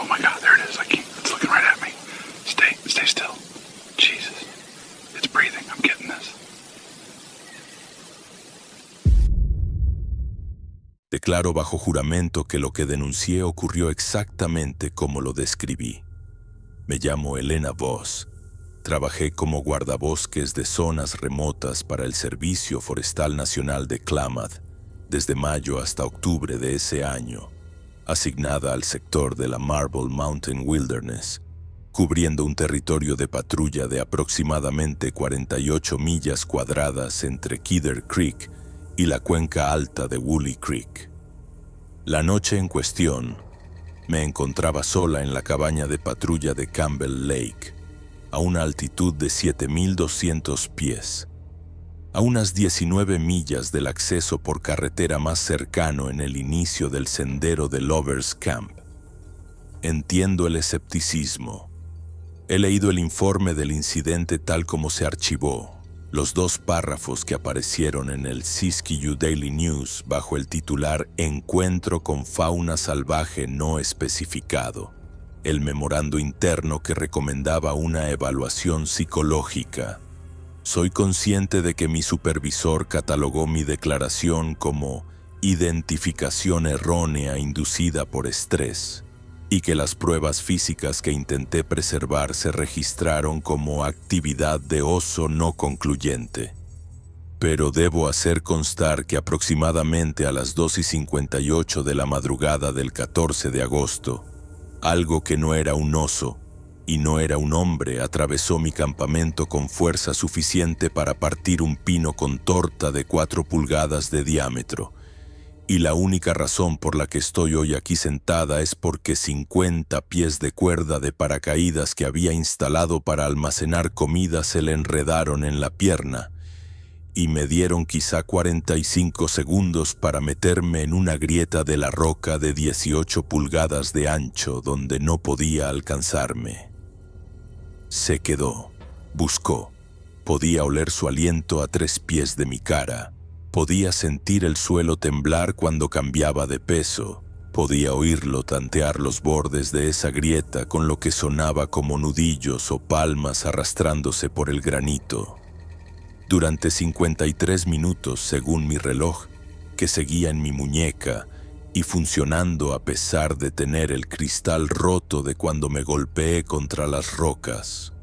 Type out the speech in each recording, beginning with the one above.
my God, there it is. It's looking right at me. Stay still. Jesus. It's breathing. I'm getting this. Declaro bajo juramento que lo que denuncié ocurrió exactamente como lo describí. Me llamo Elena Voss. Trabajé como guardabosques de zonas remotas para el Servicio Forestal Nacional de Klamath desde mayo hasta octubre de ese año, asignada al sector de la Marble Mountain Wilderness, cubriendo un territorio de patrulla de aproximadamente 48 millas cuadradas entre Cedar Creek y la cuenca alta de Woolly Creek. La noche en cuestión, me encontraba sola en la cabaña de patrulla de Campbell Lake, a una altitud de 7,200 pies, a unas 19 millas del acceso por carretera más cercano en el inicio del sendero de Lovers Camp. Entiendo el escepticismo. He leído el informe del incidente tal como se archivó, los 2 párrafos que aparecieron en el Siskiyou Daily News bajo el titular Encuentro con fauna salvaje no especificado, el memorando interno que recomendaba una evaluación psicológica. Soy consciente de que mi supervisor catalogó mi declaración como identificación errónea inducida por estrés y que las pruebas físicas que intenté preservar se registraron como actividad de oso no concluyente. Pero debo hacer constar que aproximadamente a las 2:58 de la madrugada del 14 de agosto, algo que no era un oso y no era un hombre atravesó mi campamento con fuerza suficiente para partir un pino con torta de 4 pulgadas de diámetro. Y la única razón por la que estoy hoy aquí sentada es porque 50 pies de cuerda de paracaídas que había instalado para almacenar comida se le enredaron en la pierna y me dieron quizá 45 segundos para meterme en una grieta de la roca de 18 pulgadas de ancho donde no podía alcanzarme. Se quedó, buscó, podía oler su aliento a 3 pies de mi cara, podía sentir el suelo temblar cuando cambiaba de peso, podía oírlo tantear los bordes de esa grieta con lo que sonaba como nudillos o palmas arrastrándose por el granito. Durante 53 minutos, según mi reloj, que seguía en mi muñeca y funcionando a pesar de tener el cristal roto de cuando me golpeé contra las rocas.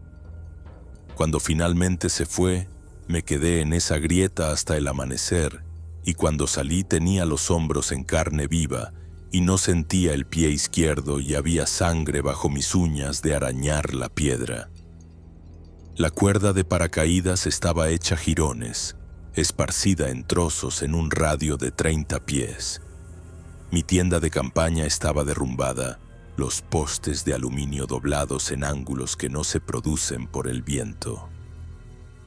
Cuando finalmente se fue, me quedé en esa grieta hasta el amanecer, y cuando salí tenía los hombros en carne viva y no sentía el pie izquierdo y había sangre bajo mis uñas de arañar la piedra. La cuerda de paracaídas estaba hecha jirones, esparcida en trozos en un radio de 30 pies. Mi tienda de campaña estaba derrumbada, los postes de aluminio doblados en ángulos que no se producen por el viento.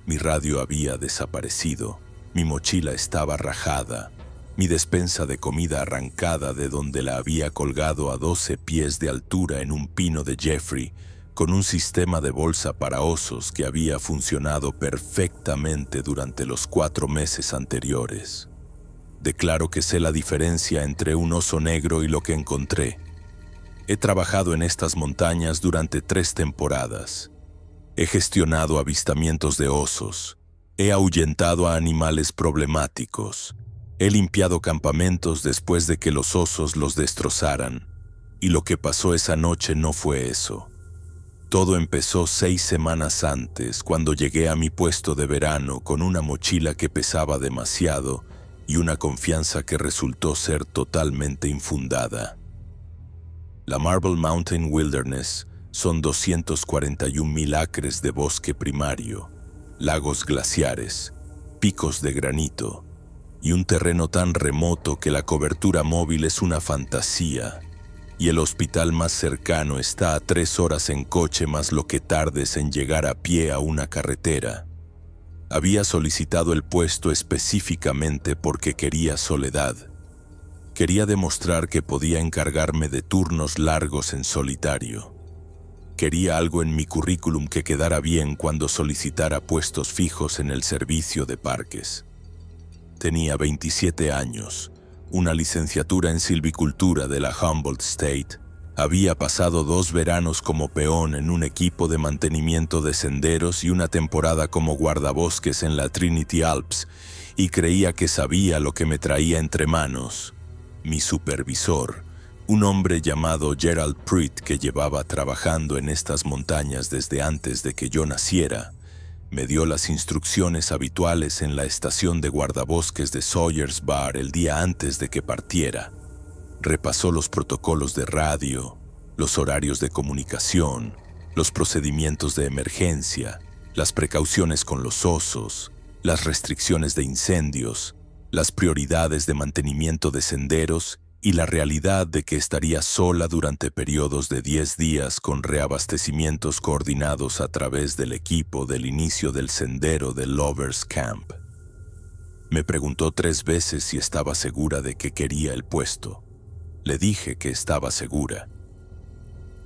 Mi radio había desaparecido, mi mochila estaba rajada, mi despensa de comida arrancada de donde la había colgado a 12 pies de altura en un pino de Jeffrey, con un sistema de bolsa para osos que había funcionado perfectamente durante los 4 meses anteriores. Declaro que sé la diferencia entre un oso negro y lo que encontré. He trabajado en estas montañas durante 3 temporadas. He gestionado avistamientos de osos. He ahuyentado a animales problemáticos. He limpiado campamentos después de que los osos los destrozaran. Y lo que pasó esa noche no fue eso. Todo empezó 6 semanas antes, cuando llegué a mi puesto de verano con una mochila que pesaba demasiado y una confianza que resultó ser totalmente infundada. La Marble Mountain Wilderness son 241,000 acres de bosque primario, lagos glaciares, picos de granito y un terreno tan remoto que la cobertura móvil es una fantasía, y el hospital más cercano está a 3 horas en coche más lo que tardes en llegar a pie a una carretera. Había solicitado el puesto específicamente porque quería soledad. Quería demostrar que podía encargarme de turnos largos en solitario. Quería algo en mi currículum que quedara bien cuando solicitara puestos fijos en el servicio de parques. Tenía 27 años, una licenciatura en silvicultura de la Humboldt State, Había pasado 2 veranos como peón en un equipo de mantenimiento de senderos y una temporada como guardabosques en la Trinity Alps, y creía que sabía lo que me traía entre manos. Mi supervisor, un hombre llamado Gerald Pruitt que llevaba trabajando en estas montañas desde antes de que yo naciera, me dio las instrucciones habituales en la estación de guardabosques de Sawyers Bar el día antes de que partiera. Repasó los protocolos de radio, los horarios de comunicación, los procedimientos de emergencia, las precauciones con los osos, las restricciones de incendios, las prioridades de mantenimiento de senderos y la realidad de que estaría sola durante periodos de 10 días con reabastecimientos coordinados a través del equipo del inicio del sendero de Lovers Camp. Me preguntó 3 veces si estaba segura de que quería el puesto. Le dije que estaba segura.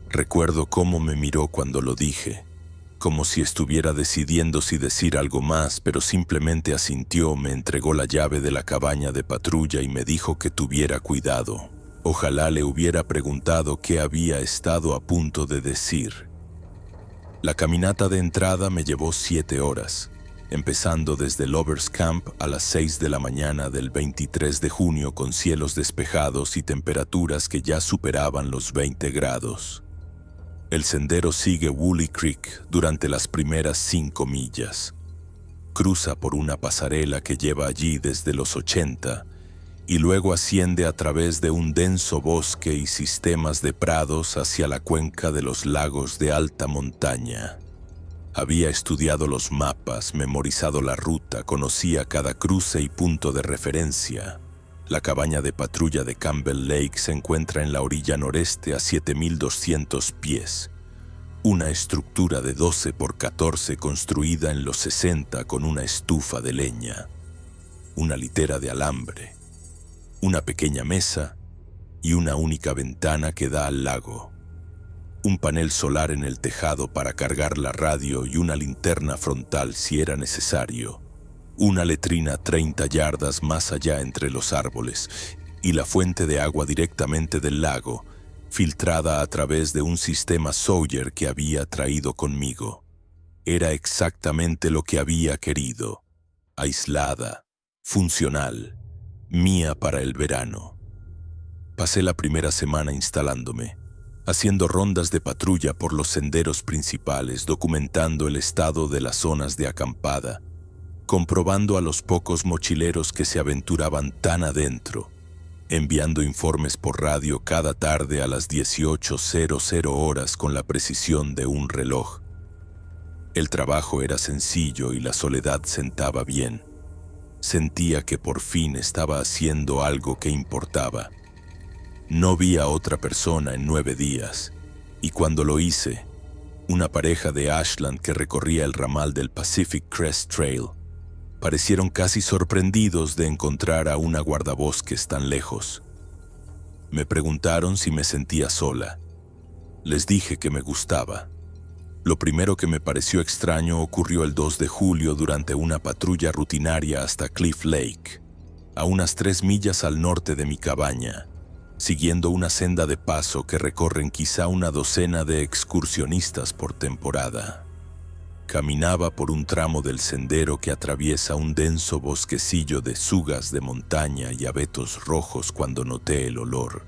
Recuerdo cómo me miró cuando lo dije, como si estuviera decidiendo si decir algo más, pero simplemente asintió, me entregó la llave de la cabaña de patrulla y me dijo que tuviera cuidado. Ojalá le hubiera preguntado qué había estado a punto de decir. La caminata de entrada me llevó 7 horas. Empezando desde Lovers Camp a las 6 de la mañana del 23 de junio con cielos despejados y temperaturas que ya superaban los 20 grados. El sendero sigue Woolly Creek durante las primeras 5 millas. Cruza por una pasarela que lleva allí desde los 80 y luego asciende a través de un denso bosque y sistemas de prados hacia la cuenca de los lagos de alta montaña. Había estudiado los mapas, memorizado la ruta, conocía cada cruce y punto de referencia. La cabaña de patrulla de Campbell Lake se encuentra en la orilla noreste a 7.200 pies. Una estructura de 12 por 14 construida en los 60 con una estufa de leña, una litera de alambre, una pequeña mesa y una única ventana que da al lago. Un panel solar en el tejado para cargar la radio y una linterna frontal si era necesario. Una letrina 30 yardas más allá entre los árboles y la fuente de agua directamente del lago, filtrada a través de un sistema Sawyer que había traído conmigo. Era exactamente lo que había querido. Aislada, funcional, mía para el verano. Pasé la primera semana instalándome, haciendo rondas de patrulla por los senderos principales, documentando el estado de las zonas de acampada, comprobando a los pocos mochileros que se aventuraban tan adentro, enviando informes por radio cada tarde a las 18:00 horas con la precisión de un reloj. El trabajo era sencillo y la soledad sentaba bien. Sentía que por fin estaba haciendo algo que importaba. No vi a otra persona en 9 días, y cuando lo hice, una pareja de Ashland que recorría el ramal del Pacific Crest Trail, parecieron casi sorprendidos de encontrar a una guardabosques tan lejos. Me preguntaron si me sentía sola. Les dije que me gustaba. Lo primero que me pareció extraño ocurrió el 2 de julio durante una patrulla rutinaria hasta Cliff Lake, a unas 3 millas al norte de mi cabaña, siguiendo una senda de paso que recorren quizá una docena de excursionistas por temporada. Caminaba por un tramo del sendero que atraviesa un denso bosquecillo de sugas de montaña y abetos rojos cuando noté el olor.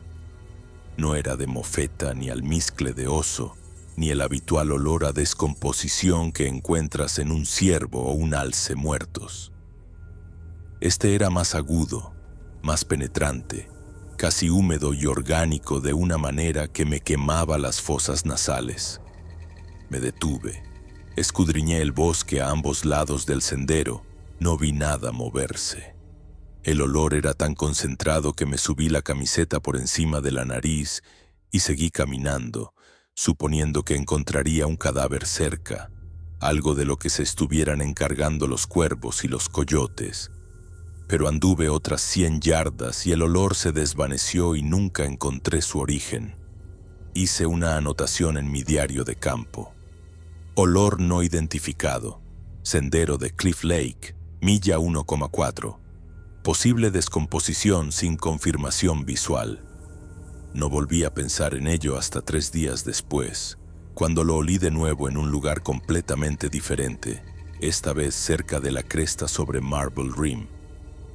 No era de mofeta ni almizcle de oso, ni el habitual olor a descomposición que encuentras en un ciervo o un alce muertos. Este era más agudo, más penetrante, casi húmedo y orgánico de una manera que me quemaba las fosas nasales. Me detuve, escudriñé el bosque a ambos lados del sendero, no vi nada moverse. El olor era tan concentrado que me subí la camiseta por encima de la nariz y seguí caminando, suponiendo que encontraría un cadáver cerca, algo de lo que se estuvieran encargando los cuervos y los coyotes. Pero anduve otras 100 yardas y el olor se desvaneció y nunca encontré su origen. Hice una anotación en mi diario de campo. Olor no identificado. Sendero de Cliff Lake, milla 1,4. Posible descomposición sin confirmación visual. No volví a pensar en ello hasta 3 días después, cuando lo olí de nuevo en un lugar completamente diferente, esta vez cerca de la cresta sobre Marble Rim,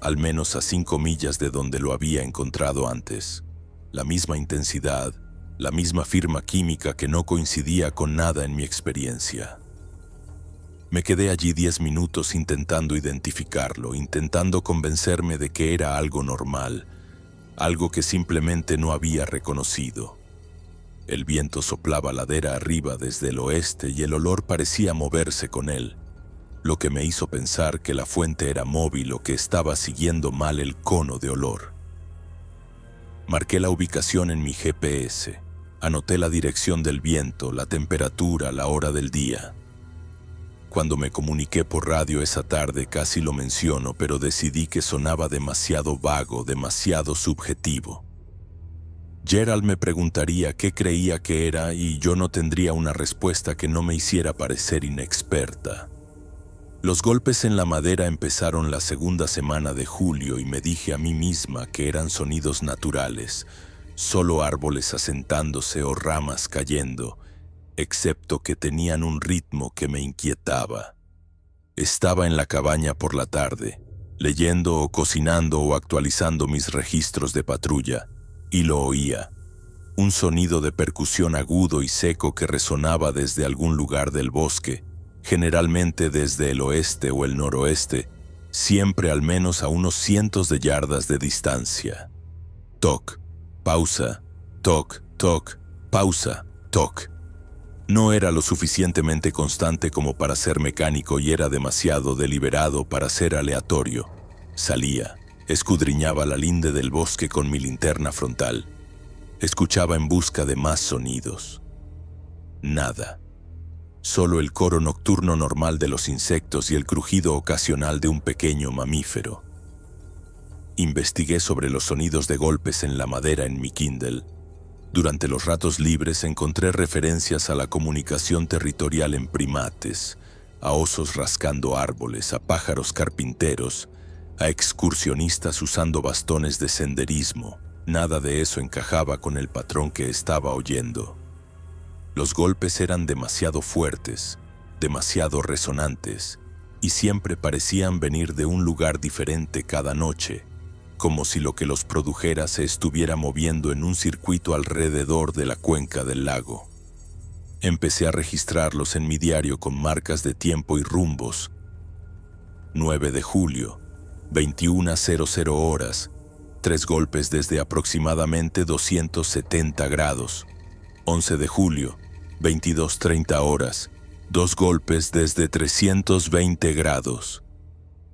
al menos a 5 millas de donde lo había encontrado antes. La misma intensidad, la misma firma química que no coincidía con nada en mi experiencia. Me quedé allí 10 minutos intentando identificarlo, intentando convencerme de que era algo normal, algo que simplemente no había reconocido. El viento soplaba ladera arriba desde el oeste y el olor parecía moverse con él, lo que me hizo pensar que la fuente era móvil o que estaba siguiendo mal el cono de olor. Marqué la ubicación en mi GPS, anoté la dirección del viento, la temperatura, la hora del día. Cuando me comuniqué por radio esa tarde casi lo menciono, pero decidí que sonaba demasiado vago, demasiado subjetivo. Gerald me preguntaría qué creía que era y yo no tendría una respuesta que no me hiciera parecer inexperta. Los golpes en la madera empezaron la segunda semana de julio y me dije a mí misma que eran sonidos naturales, solo árboles asentándose o ramas cayendo, excepto que tenían un ritmo que me inquietaba. Estaba en la cabaña por la tarde, leyendo o cocinando o actualizando mis registros de patrulla, y lo oía. Un sonido de percusión agudo y seco que resonaba desde algún lugar del bosque, generalmente desde el oeste o el noroeste, siempre al menos a unos cientos de yardas de distancia. Toc, pausa, toc, toc, pausa, toc. No era lo suficientemente constante como para ser mecánico y era demasiado deliberado para ser aleatorio. Salía, escudriñaba la linde del bosque con mi linterna frontal. Escuchaba en busca de más sonidos. Nada. Solo el coro nocturno normal de los insectos y el crujido ocasional de un pequeño mamífero. Investigué sobre los sonidos de golpes en la madera en mi Kindle. Durante los ratos libres encontré referencias a la comunicación territorial en primates, a osos rascando árboles, a pájaros carpinteros, a excursionistas usando bastones de senderismo. Nada de eso encajaba con el patrón que estaba oyendo. Los golpes eran demasiado fuertes, demasiado resonantes, y siempre parecían venir de un lugar diferente cada noche, como si lo que los produjera se estuviera moviendo en un circuito alrededor de la cuenca del lago. Empecé a registrarlos en mi diario con marcas de tiempo y rumbos. 9 de julio, 21:00 horas, 3 golpes desde aproximadamente 270 grados. 11 de julio, 22:30 horas, 2 golpes desde 320 grados.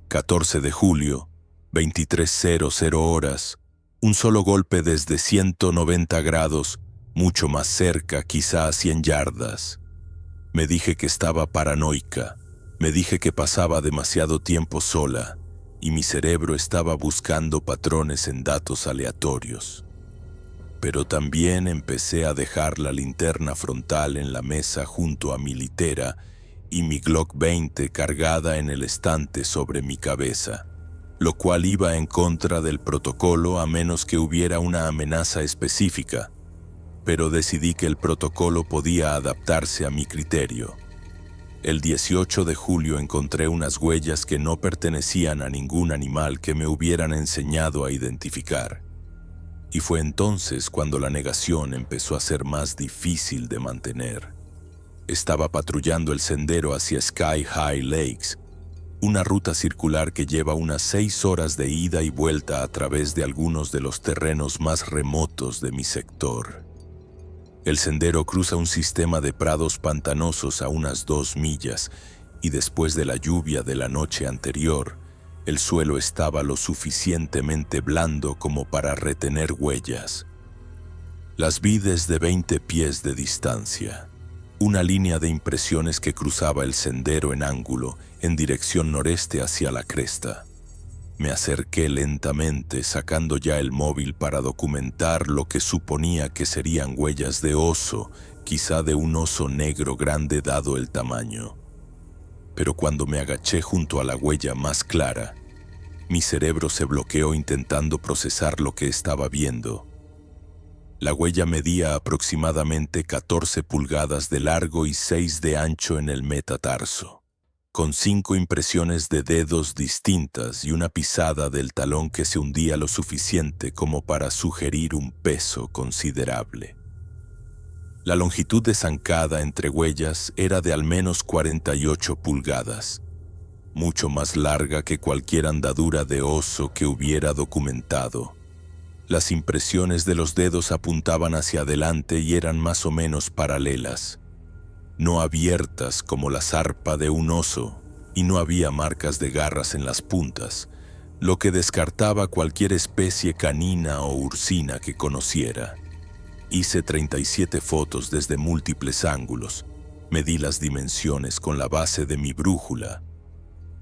14 de julio, 23:00 horas, un solo golpe desde 190 grados, mucho más cerca, quizá a 100 yardas. Me dije que estaba paranoica, me dije que pasaba demasiado tiempo sola y mi cerebro estaba buscando patrones en datos aleatorios. Pero también empecé a dejar la linterna frontal en la mesa junto a mi litera y mi Glock 20 cargada en el estante sobre mi cabeza, lo cual iba en contra del protocolo a menos que hubiera una amenaza específica, pero decidí que el protocolo podía adaptarse a mi criterio. El 18 de julio encontré unas huellas que no pertenecían a ningún animal que me hubieran enseñado a identificar. Y fue entonces cuando la negación empezó a ser más difícil de mantener. Estaba patrullando el sendero hacia Sky High Lakes, una ruta circular que lleva unas 6 horas de ida y vuelta a través de algunos de los terrenos más remotos de mi sector. El sendero cruza un sistema de prados pantanosos a unas 2 millas, y después de la lluvia de la noche anterior, el suelo estaba lo suficientemente blando como para retener huellas. Las vi desde 20 pies de distancia. Una línea de impresiones que cruzaba el sendero en ángulo, en dirección noreste hacia la cresta. Me acerqué lentamente, sacando ya el móvil para documentar lo que suponía que serían huellas de oso, quizá de un oso negro grande dado el tamaño. Pero cuando me agaché junto a la huella más clara, mi cerebro se bloqueó intentando procesar lo que estaba viendo. La huella medía aproximadamente 14 pulgadas de largo y 6 de ancho en el metatarso, con 5 impresiones de dedos distintas y una pisada del talón que se hundía lo suficiente como para sugerir un peso considerable. La longitud de zancada entre huellas era de al menos 48 pulgadas, mucho más larga que cualquier andadura de oso que hubiera documentado. Las impresiones de los dedos apuntaban hacia adelante y eran más o menos paralelas, no abiertas como la zarpa de un oso, y no había marcas de garras en las puntas, lo que descartaba cualquier especie canina o ursina que conociera. Hice 37 fotos desde múltiples ángulos, medí las dimensiones con la base de mi brújula,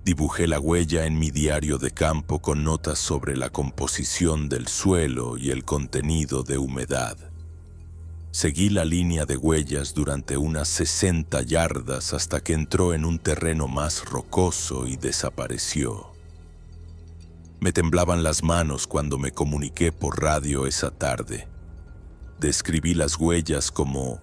dibujé la huella en mi diario de campo con notas sobre la composición del suelo y el contenido de humedad. Seguí la línea de huellas durante unas 60 yardas hasta que entró en un terreno más rocoso y desapareció. Me temblaban las manos cuando me comuniqué por radio esa tarde. Describí las huellas como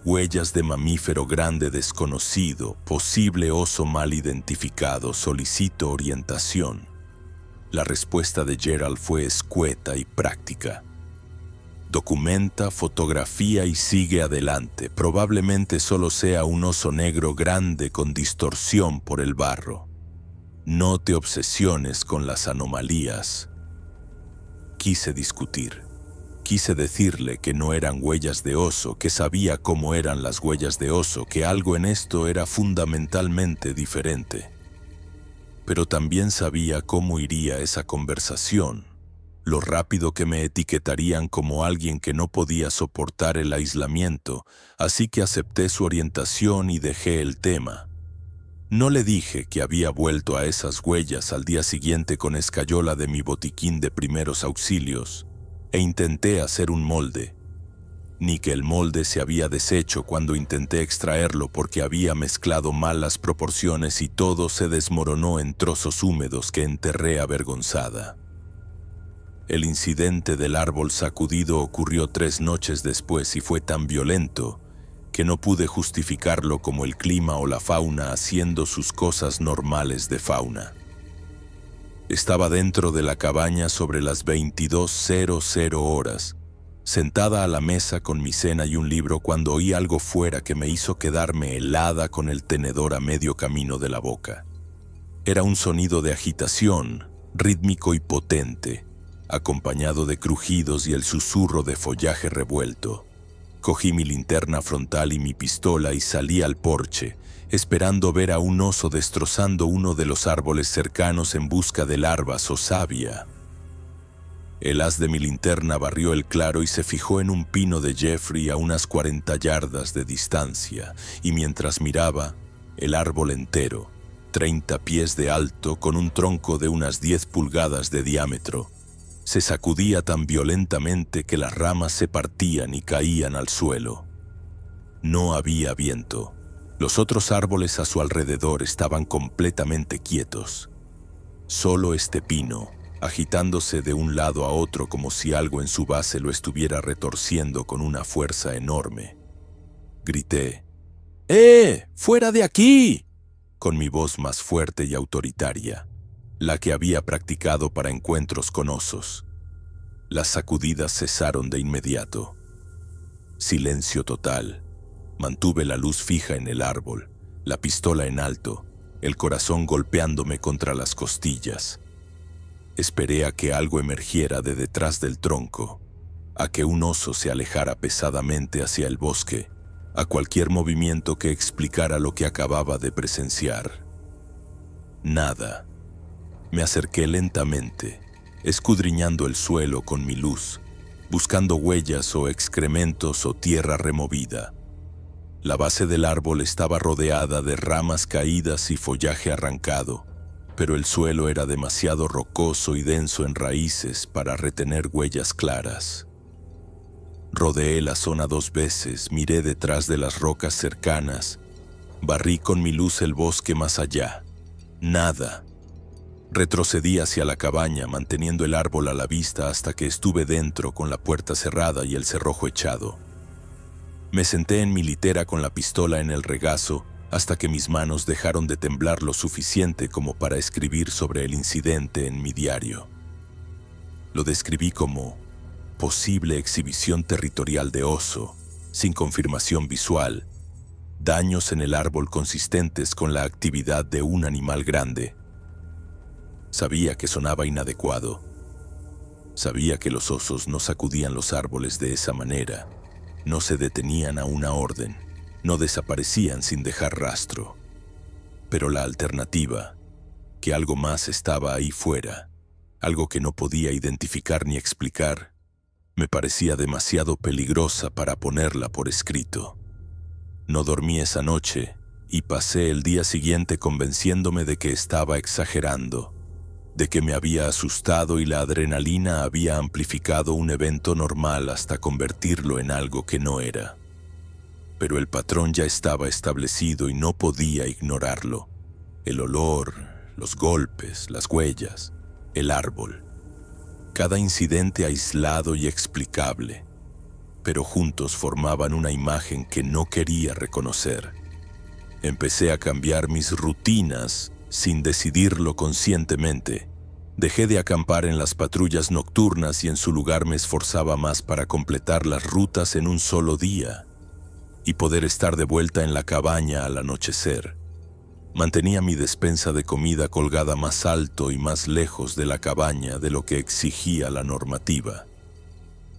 huellas de mamífero grande desconocido, posible oso mal identificado, solicito orientación. La respuesta de Gerald fue escueta y práctica. Documenta, fotografía y sigue adelante. Probablemente solo sea un oso negro grande con distorsión por el barro. No te obsesiones con las anomalías. Quise discutir. Quise decirle que no eran huellas de oso, que sabía cómo eran las huellas de oso, que algo en esto era fundamentalmente diferente. Pero también sabía cómo iría esa conversación, lo rápido que me etiquetarían como alguien que no podía soportar el aislamiento, así que acepté su orientación y dejé el tema. No le dije que había vuelto a esas huellas al día siguiente con escayola de mi botiquín de primeros auxilios, e intenté hacer un molde, ni que el molde se había deshecho cuando intenté extraerlo porque había mezclado mal las proporciones y todo se desmoronó en trozos húmedos que enterré avergonzada. El incidente del árbol sacudido ocurrió 3 noches después y fue tan violento que no pude justificarlo como el clima o la fauna haciendo sus cosas normales de fauna. Estaba dentro de la cabaña sobre las 22:00 horas, sentada a la mesa con mi cena y un libro cuando oí algo fuera que me hizo quedarme helada con el tenedor a medio camino de la boca. Era un sonido de agitación, rítmico y potente, acompañado de crujidos y el susurro de follaje revuelto. Cogí mi linterna frontal y mi pistola y salí al porche, esperando ver a un oso destrozando uno de los árboles cercanos en busca de larvas o savia. El haz de mi linterna barrió el claro y se fijó en un pino de Jeffrey a unas 40 yardas de distancia, y mientras miraba, el árbol entero, 30 pies de alto con un tronco de unas 10 pulgadas de diámetro, se sacudía tan violentamente que las ramas se partían y caían al suelo. No había viento. Los otros árboles a su alrededor estaban completamente quietos. Solo este pino, agitándose de un lado a otro como si algo en su base lo estuviera retorciendo con una fuerza enorme. Grité, ¡fuera de aquí!, con mi voz más fuerte y autoritaria, la que había practicado para encuentros con osos. Las sacudidas cesaron de inmediato. Silencio total. Mantuve la luz fija en el árbol, la pistola en alto, el corazón golpeándome contra las costillas. Esperé a que algo emergiera de detrás del tronco, a que un oso se alejara pesadamente hacia el bosque, a cualquier movimiento que explicara lo que acababa de presenciar. Nada. Me acerqué lentamente, escudriñando el suelo con mi luz, buscando huellas o excrementos o tierra removida. La base del árbol estaba rodeada de ramas caídas y follaje arrancado, pero el suelo era demasiado rocoso y denso en raíces para retener huellas claras. Rodeé la zona 2 veces, miré detrás de las rocas cercanas, barrí con mi luz el bosque más allá. Nada. Retrocedí hacia la cabaña, manteniendo el árbol a la vista hasta que estuve dentro con la puerta cerrada y el cerrojo echado. Me senté en mi litera con la pistola en el regazo hasta que mis manos dejaron de temblar lo suficiente como para escribir sobre el incidente en mi diario. Lo describí como posible exhibición territorial de oso, sin confirmación visual, daños en el árbol consistentes con la actividad de un animal grande. Sabía que sonaba inadecuado. Sabía que los osos no sacudían los árboles de esa manera, no se detenían a una orden, no desaparecían sin dejar rastro. Pero la alternativa, que algo más estaba ahí fuera, algo que no podía identificar ni explicar, me parecía demasiado peligrosa para ponerla por escrito. No dormí esa noche y pasé el día siguiente convenciéndome de que estaba exagerando, de que me había asustado y la adrenalina había amplificado un evento normal hasta convertirlo en algo que no era. Pero el patrón ya estaba establecido y no podía ignorarlo. El olor, los golpes, las huellas, el árbol. Cada incidente aislado y explicable, pero juntos formaban una imagen que no quería reconocer. Empecé a cambiar mis rutinas sin decidirlo conscientemente. Dejé de acampar en las patrullas nocturnas y en su lugar me esforzaba más para completar las rutas en un solo día y poder estar de vuelta en la cabaña al anochecer. Mantenía mi despensa de comida colgada más alto y más lejos de la cabaña de lo que exigía la normativa.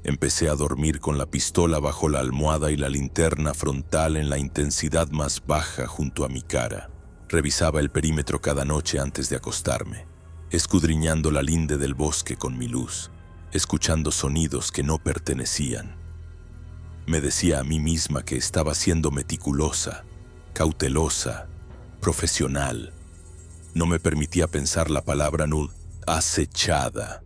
Empecé a dormir con la pistola bajo la almohada y la linterna frontal en la intensidad más baja junto a mi cara. Revisaba el perímetro cada noche antes de acostarme, escudriñando la linde del bosque con mi luz, escuchando sonidos que no pertenecían. Me decía a mí misma que estaba siendo meticulosa, cautelosa, profesional. No me permitía pensar la palabra acechada.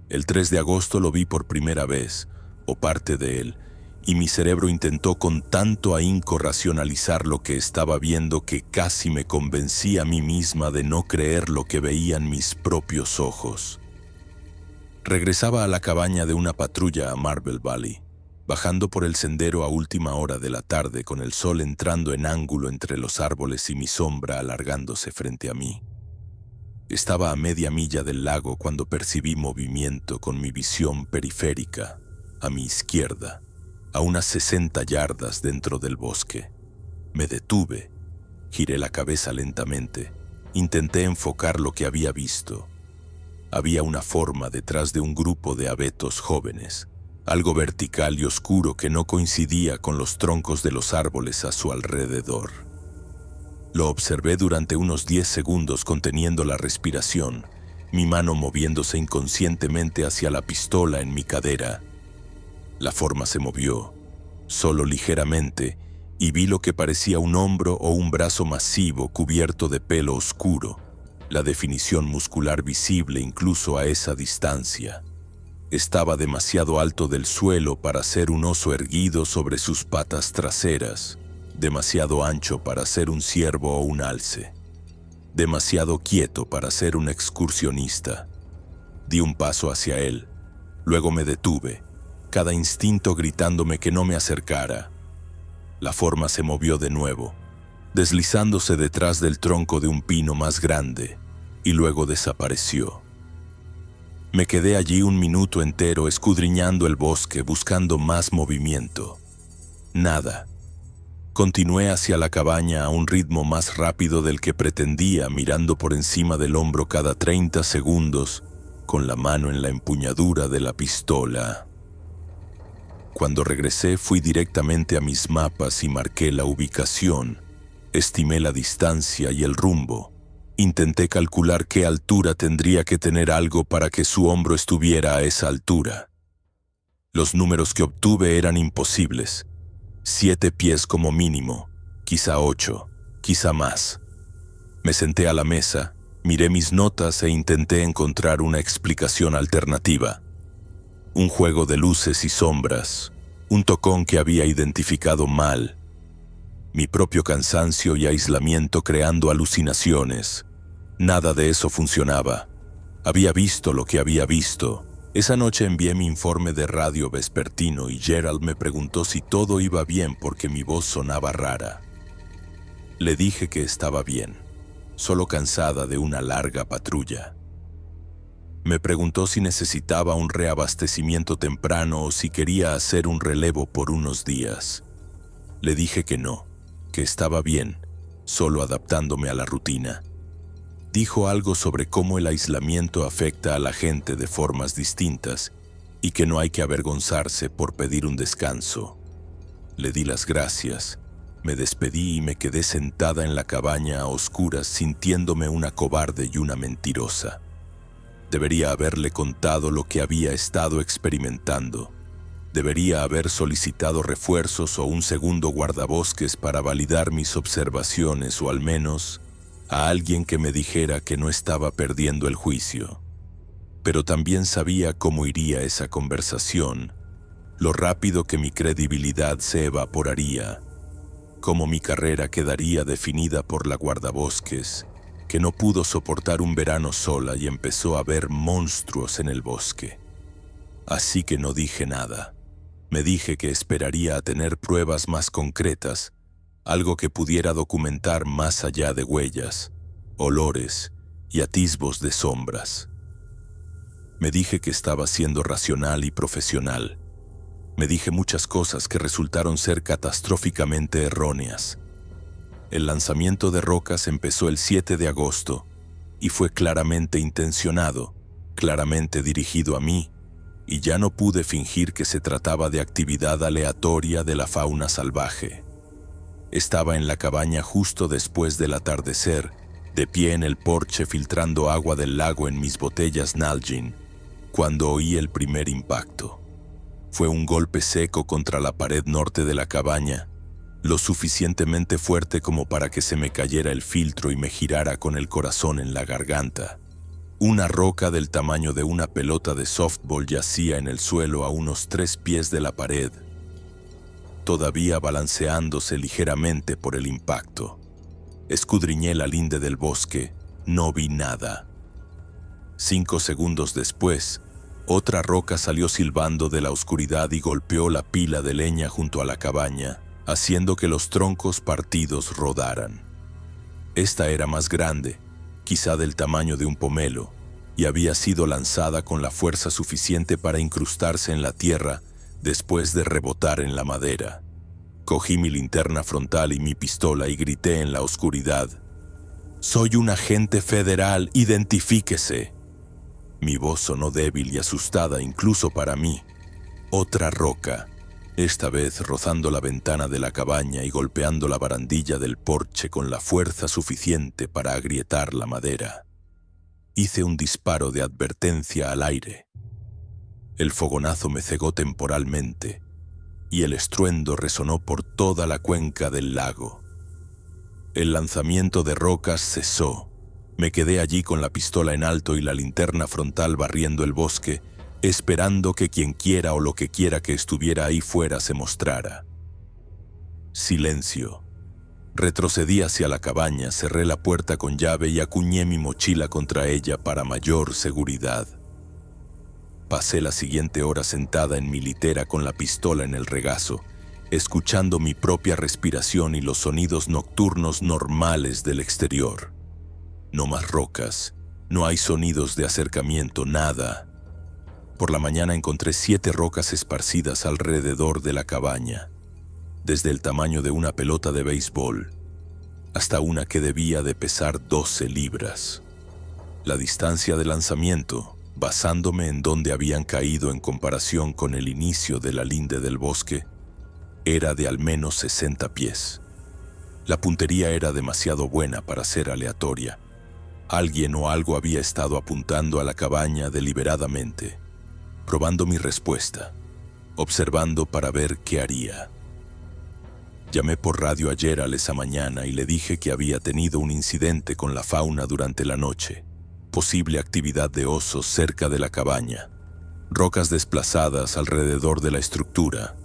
El 3 de agosto lo vi por primera vez, o parte de él, y mi cerebro intentó con tanto ahínco racionalizar lo que estaba viendo que casi me convencí a mí misma de no creer lo que veían mis propios ojos. Regresaba a la cabaña de una patrulla a Marble Valley, bajando por el sendero a última hora de la tarde con el sol entrando en ángulo entre los árboles y mi sombra alargándose frente a mí. Estaba a media milla del lago cuando percibí movimiento con mi visión periférica, a mi izquierda, a unas 60 yardas dentro del bosque. Me detuve, giré la cabeza lentamente, intenté enfocar lo que había visto. Había una forma detrás de un grupo de abetos jóvenes, algo vertical y oscuro que no coincidía con los troncos de los árboles a su alrededor. Lo observé durante unos 10 segundos conteniendo la respiración, mi mano moviéndose inconscientemente hacia la pistola en mi cadera. La forma se movió, solo ligeramente, y vi lo que parecía un hombro o un brazo masivo cubierto de pelo oscuro, la definición muscular visible incluso a esa distancia. Estaba demasiado alto del suelo para ser un oso erguido sobre sus patas traseras, demasiado ancho para ser un ciervo o un alce, demasiado quieto para ser un excursionista. Di un paso hacia él, luego me detuve, cada instinto gritándome que no me acercara. La forma se movió de nuevo, deslizándose detrás del tronco de un pino más grande, y luego desapareció. Me quedé allí un minuto entero escudriñando el bosque buscando más movimiento. Nada. Continué hacia la cabaña a un ritmo más rápido del que pretendía, mirando por encima del hombro cada 30 segundos, con la mano en la empuñadura de la pistola. Cuando regresé fui directamente a mis mapas y marqué la ubicación, estimé la distancia y el rumbo. Intenté calcular qué altura tendría que tener algo para que su hombro estuviera a esa altura. Los números que obtuve eran imposibles. 7 pies como mínimo, quizá 8, quizá más. Me senté a la mesa, miré mis notas e intenté encontrar una explicación alternativa. Un juego de luces y sombras, un tocón que había identificado mal, mi propio cansancio y aislamiento creando alucinaciones, Nada de eso funcionaba. Había visto lo que había visto. Esa noche envié mi informe de radio vespertino y Gerald me preguntó si todo iba bien porque mi voz sonaba rara. Le dije que estaba bien, solo cansada de una larga patrulla. Me preguntó si necesitaba un reabastecimiento temprano o si quería hacer un relevo por unos días. Le dije que no, que estaba bien, solo adaptándome a la rutina. Dijo algo sobre cómo el aislamiento afecta a la gente de formas distintas y que no hay que avergonzarse por pedir un descanso. Le di las gracias, me despedí y me quedé sentada en la cabaña a oscuras sintiéndome una cobarde y una mentirosa. Debería haberle contado lo que había estado experimentando. Debería haber solicitado refuerzos o un segundo guardabosques para validar mis observaciones o al menos a alguien que me dijera que no estaba perdiendo el juicio. Pero también sabía cómo iría esa conversación, lo rápido que mi credibilidad se evaporaría, cómo mi carrera quedaría definida por la guardabosques, que no pudo soportar un verano sola y empezó a ver monstruos en el bosque. Así que no dije nada. Me dije que esperaría a tener pruebas más concretas, algo que pudiera documentar más allá de huellas, olores y atisbos de sombras. Me dije que estaba siendo racional y profesional. Me dije muchas cosas que resultaron ser catastróficamente erróneas. El lanzamiento de rocas empezó el 7 de agosto y fue claramente intencionado, claramente dirigido a mí, y ya no pude fingir que se trataba de actividad aleatoria de la fauna salvaje. Estaba en la cabaña justo después del atardecer, de pie en el porche filtrando agua del lago en mis botellas Nalgene, cuando oí el primer impacto. Fue un golpe seco contra la pared norte de la cabaña, lo suficientemente fuerte como para que se me cayera el filtro y me girara con el corazón en la garganta. Una roca del tamaño de una pelota de softball yacía en el suelo a unos 3 pies de la pared, todavía balanceándose ligeramente por el impacto. Escudriñé la linde del bosque, no vi nada. 5 segundos después, otra roca salió silbando de la oscuridad y golpeó la pila de leña junto a la cabaña, haciendo que los troncos partidos rodaran. Esta era más grande, quizá del tamaño de un pomelo, y había sido lanzada con la fuerza suficiente para incrustarse en la tierra después de rebotar en la madera. Cogí mi linterna frontal y mi pistola y grité en la oscuridad: «¡Soy un agente federal, identifíquese!». Mi voz sonó débil y asustada incluso para mí. Otra roca, esta vez rozando la ventana de la cabaña y golpeando la barandilla del porche con la fuerza suficiente para agrietar la madera. Hice un disparo de advertencia al aire. El fogonazo me cegó temporalmente y el estruendo resonó por toda la cuenca del lago. El lanzamiento de rocas cesó. Me quedé allí con la pistola en alto y la linterna frontal barriendo el bosque, esperando que quien quiera o lo que quiera que estuviera ahí fuera se mostrara. Silencio. Retrocedí hacia la cabaña, cerré la puerta con llave y acuñé mi mochila contra ella para mayor seguridad. Pasé la siguiente hora sentada en mi litera con la pistola en el regazo, escuchando mi propia respiración y los sonidos nocturnos normales del exterior. No más rocas, no hay sonidos de acercamiento, nada. Por la mañana encontré 7 rocas esparcidas alrededor de la cabaña, desde el tamaño de una pelota de béisbol hasta una que debía de pesar 12 libras. La distancia de lanzamiento, basándome en dónde habían caído en comparación con el inicio de la linde del bosque, era de al menos 60 pies. La puntería era demasiado buena para ser aleatoria. Alguien o algo había estado apuntando a la cabaña deliberadamente, probando mi respuesta, observando para ver qué haría. Llamé por radio a Gerald esa mañana y le dije que había tenido un incidente con la fauna durante la noche, posible actividad de osos cerca de la cabaña, rocas desplazadas alrededor de la estructura.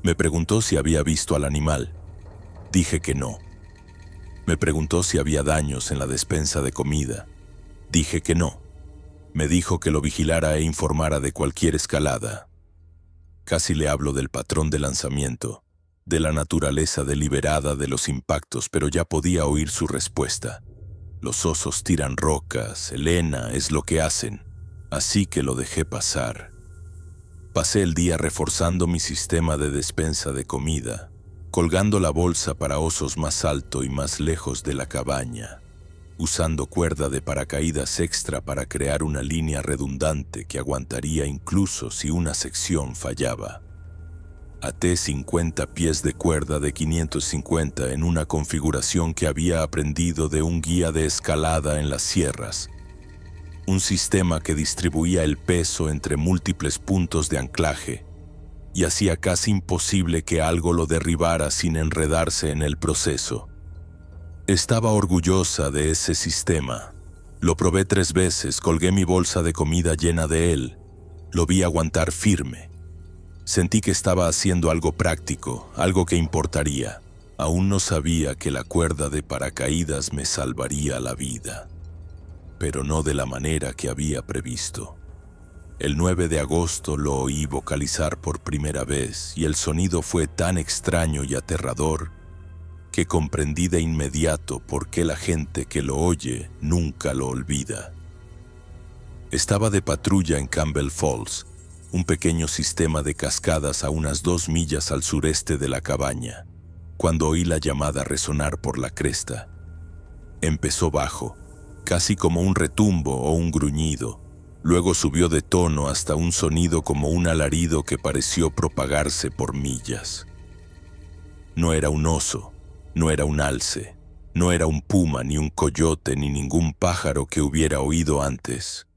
Me preguntó si había visto al animal. Dije que no. Me preguntó si había daños en la despensa de comida. Dije que no. Me dijo que lo vigilara e informara de cualquier escalada. Casi le hablo del patrón de lanzamiento, de la naturaleza deliberada de los impactos, pero ya podía oír su respuesta. Los osos tiran rocas, Elena, es lo que hacen. Así que lo dejé pasar. Pasé el día reforzando mi sistema de despensa de comida, colgando la bolsa para osos más alto y más lejos de la cabaña, usando cuerda de paracaídas extra para crear una línea redundante que aguantaría incluso si una sección fallaba. Até 50 pies de cuerda de 550 en una configuración que había aprendido de un guía de escalada en las sierras. Un sistema que distribuía el peso entre múltiples puntos de anclaje y hacía casi imposible que algo lo derribara sin enredarse en el proceso. Estaba orgullosa de ese sistema. Lo probé 3 veces, colgué mi bolsa de comida llena de él. Lo vi aguantar firme. Sentí que estaba haciendo algo práctico, algo que importaría. Aún no sabía que la cuerda de paracaídas me salvaría la vida, pero no de la manera que había previsto. El 9 de agosto lo oí vocalizar por primera vez y el sonido fue tan extraño y aterrador que comprendí de inmediato por qué la gente que lo oye nunca lo olvida. Estaba de patrulla en Campbell Falls, un pequeño sistema de cascadas a unas 2 millas al sureste de la cabaña, cuando oí la llamada resonar por la cresta. Empezó bajo, casi como un retumbo o un gruñido. Luego subió de tono hasta un sonido como un alarido que pareció propagarse por millas. No era un oso, no era un alce, no era un puma, ni un coyote, ni ningún pájaro que hubiera oído antes.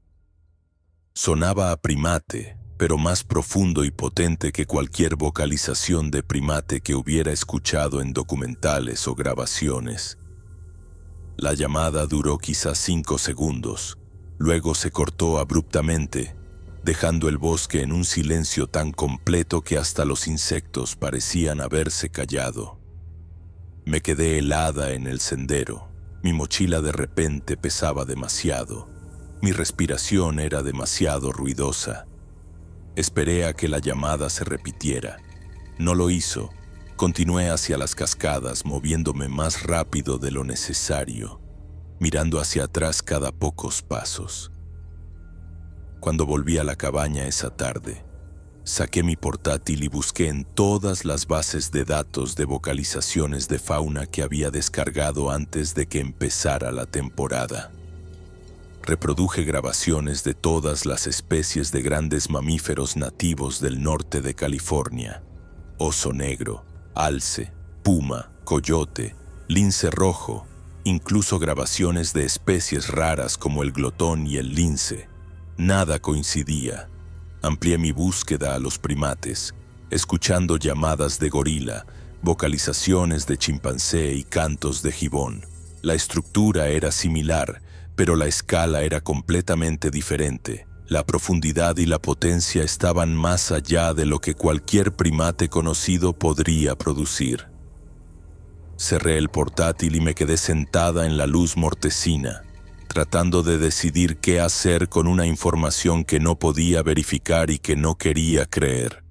Sonaba a primate, pero más profundo y potente que cualquier vocalización de primate que hubiera escuchado en documentales o grabaciones. La llamada duró quizás 5 segundos. Luego se cortó abruptamente, dejando el bosque en un silencio tan completo que hasta los insectos parecían haberse callado. Me quedé helada en el sendero. Mi mochila de repente pesaba demasiado. Mi respiración era demasiado ruidosa. Esperé a que la llamada se repitiera. No lo hizo. Continué hacia las cascadas, moviéndome más rápido de lo necesario, mirando hacia atrás cada pocos pasos. Cuando volví a la cabaña esa tarde, saqué mi portátil y busqué en todas las bases de datos de vocalizaciones de fauna que había descargado antes de que empezara la temporada. Reproduje grabaciones de todas las especies de grandes mamíferos nativos del norte de California: oso negro, alce, puma, coyote, lince rojo, incluso grabaciones de especies raras como el glotón y el lince. Nada coincidía. Amplié mi búsqueda a los primates, escuchando llamadas de gorila, vocalizaciones de chimpancé y cantos de gibón. La estructura era similar, pero la escala era completamente diferente. La profundidad y la potencia estaban más allá de lo que cualquier primate conocido podría producir. Cerré el portátil y me quedé sentada en la luz mortecina, tratando de decidir qué hacer con una información que no podía verificar y que no quería creer.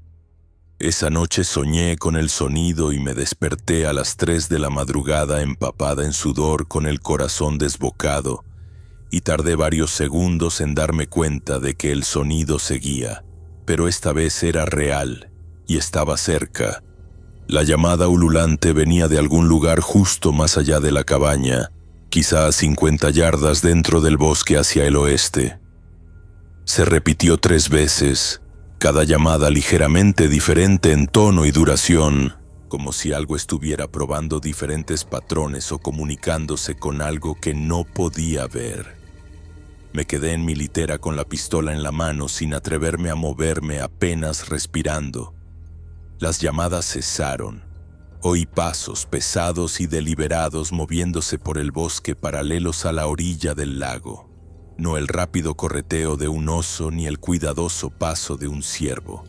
Esa noche soñé con el sonido y me desperté a las 3 de la madrugada empapada en sudor, con el corazón desbocado, y tardé varios segundos en darme cuenta de que el sonido seguía, pero esta vez era real y estaba cerca. La llamada ululante venía de algún lugar justo más allá de la cabaña, quizá a 50 yardas dentro del bosque hacia el oeste. Se repitió 3 veces, cada llamada ligeramente diferente en tono y duración, como si algo estuviera probando diferentes patrones o comunicándose con algo que no podía ver. Me quedé en mi litera con la pistola en la mano, sin atreverme a moverme, apenas respirando. Las llamadas cesaron. Oí pasos pesados y deliberados moviéndose por el bosque paralelos a la orilla del lago. No el rápido correteo de un oso ni el cuidadoso paso de un ciervo.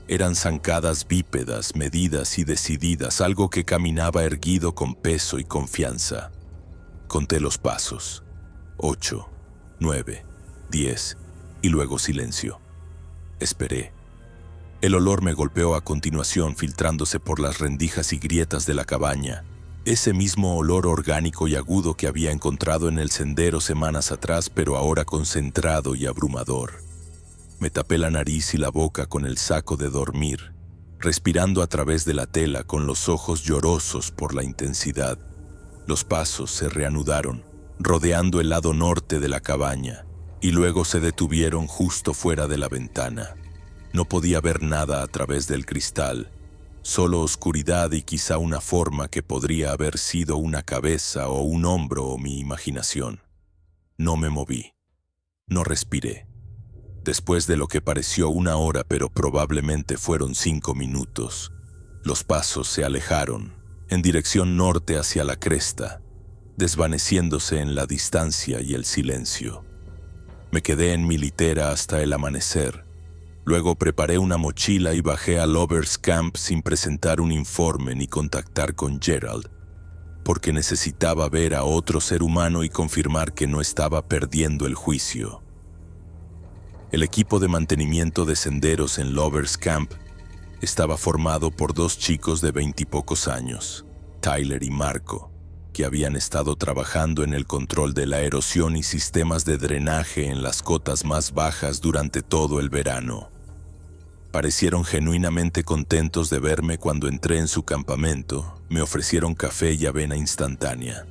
Eran zancadas bípedas, medidas y decididas, algo que caminaba erguido con peso y confianza. conté los pasos. 8, 9, 10, y luego silencio. Esperé. El olor me golpeó a continuación, filtrándose por las rendijas y grietas de la cabaña. Ese mismo olor orgánico y agudo que había encontrado en el sendero semanas atrás, pero ahora concentrado y abrumador. Me tapé la nariz y la boca con el saco de dormir, respirando a través de la tela con los ojos llorosos por la intensidad. Los pasos se reanudaron, rodeando el lado norte de la cabaña, y luego se detuvieron justo fuera de la ventana. No podía ver nada a través del cristal, solo oscuridad y quizá una forma que podría haber sido una cabeza o un hombro o mi imaginación. No me moví. No respiré. Después de lo que pareció una hora, pero probablemente fueron 5 minutos, los pasos se alejaron, en dirección norte hacia la cresta, desvaneciéndose en la distancia y el silencio. Me quedé en mi litera hasta el amanecer. Luego preparé una mochila y bajé a Lovers Camp sin presentar un informe ni contactar con Gerald, porque necesitaba ver a otro ser humano y confirmar que no estaba perdiendo el juicio. El equipo de mantenimiento de senderos en Lovers Camp estaba formado por 2 chicos de 20 y pocos años, Tyler y Marco, que habían estado trabajando en el control de la erosión y sistemas de drenaje en las cotas más bajas durante todo el verano. Parecieron genuinamente contentos de verme cuando entré en su campamento, me ofrecieron café y avena instantánea,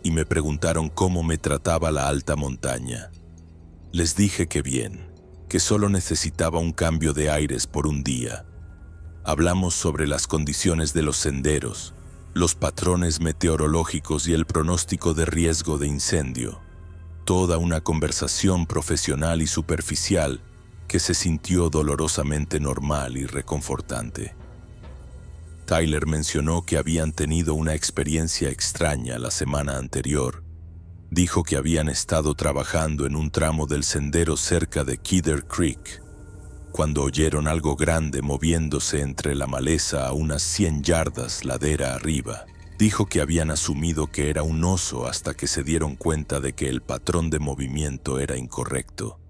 y me preguntaron cómo me trataba la alta montaña. Les dije que bien, que solo necesitaba un cambio de aires por un día. Hablamos sobre las condiciones de los senderos, los patrones meteorológicos y el pronóstico de riesgo de incendio. Toda una conversación profesional y superficial que se sintió dolorosamente normal y reconfortante. Tyler mencionó que habían tenido una experiencia extraña la semana anterior. Dijo que habían estado trabajando en un tramo del sendero cerca de Cedar Creek, cuando oyeron algo grande moviéndose entre la maleza a unas 100 yardas ladera arriba. Dijo que habían asumido que era un oso hasta que se dieron cuenta de que el patrón de movimiento era incorrecto,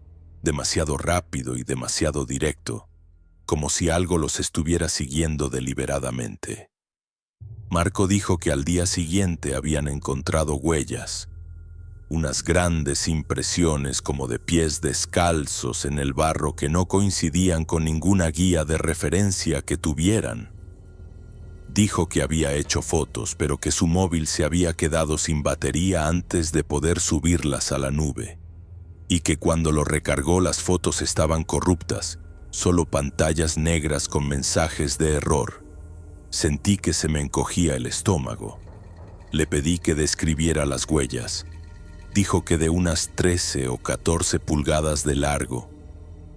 demasiado rápido y demasiado directo, como si algo los estuviera siguiendo deliberadamente. Marco dijo que al día siguiente habían encontrado huellas, unas grandes impresiones como de pies descalzos en el barro que no coincidían con ninguna guía de referencia que tuvieran. Dijo que había hecho fotos, pero que su móvil se había quedado sin batería antes de poder subirlas a la nube, y que cuando lo recargó las fotos estaban corruptas, solo pantallas negras con mensajes de error. Sentí que se me encogía el estómago. Le pedí que describiera las huellas. Dijo que de unas 13 o 14 pulgadas de largo,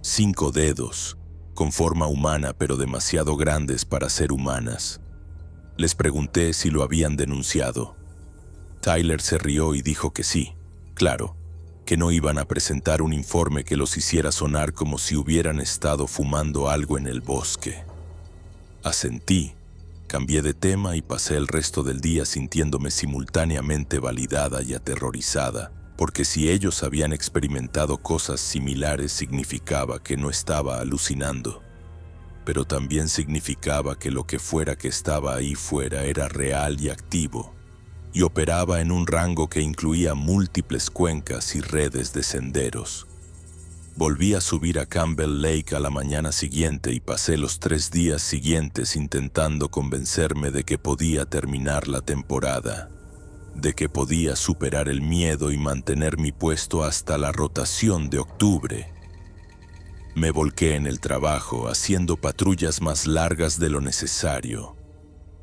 5 dedos, con forma humana pero demasiado grandes para ser humanas. Les pregunté si lo habían denunciado. Tyler se rió y dijo que sí, claro, que no iban a presentar un informe que los hiciera sonar como si hubieran estado fumando algo en el bosque. Asentí, cambié de tema y pasé el resto del día sintiéndome simultáneamente validada y aterrorizada, porque si ellos habían experimentado cosas similares significaba que no estaba alucinando, pero también significaba que lo que fuera que estaba ahí fuera era real y activo, y operaba en un rango que incluía múltiples cuencas y redes de senderos. Volví a subir a Campbell Lake a la mañana siguiente y pasé los 3 días siguientes intentando convencerme de que podía terminar la temporada, de que podía superar el miedo y mantener mi puesto hasta la rotación de octubre. Me volqué en el trabajo, haciendo patrullas más largas de lo necesario,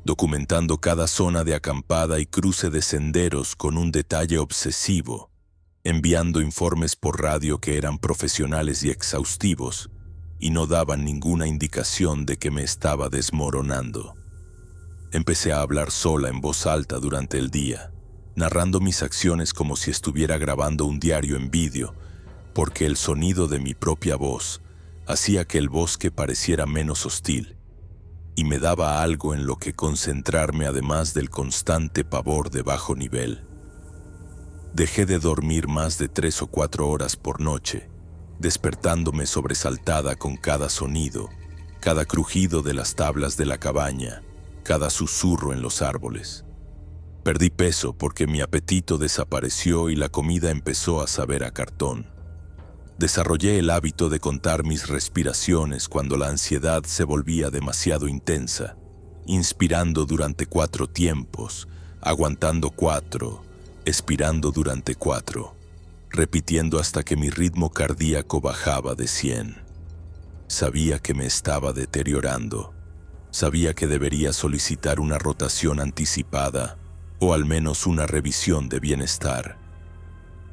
documentando cada zona de acampada y cruce de senderos con un detalle obsesivo, enviando informes por radio que eran profesionales y exhaustivos, y no daban ninguna indicación de que me estaba desmoronando. Empecé a hablar sola en voz alta durante el día, narrando mis acciones como si estuviera grabando un diario en vídeo, porque el sonido de mi propia voz hacía que el bosque pareciera menos hostil, y me daba algo en lo que concentrarme además del constante pavor de bajo nivel. Dejé de dormir más de 3 o 4 horas por noche, despertándome sobresaltada con cada sonido, cada crujido de las tablas de la cabaña, cada susurro en los árboles. Perdí peso porque mi apetito desapareció y la comida empezó a saber a cartón. Desarrollé el hábito de contar mis respiraciones cuando la ansiedad se volvía demasiado intensa, inspirando durante 4 tiempos, aguantando 4, expirando durante 4, repitiendo hasta que mi ritmo cardíaco bajaba de 100. Sabía que me estaba deteriorando. Sabía que debería solicitar una rotación anticipada o al menos una revisión de bienestar.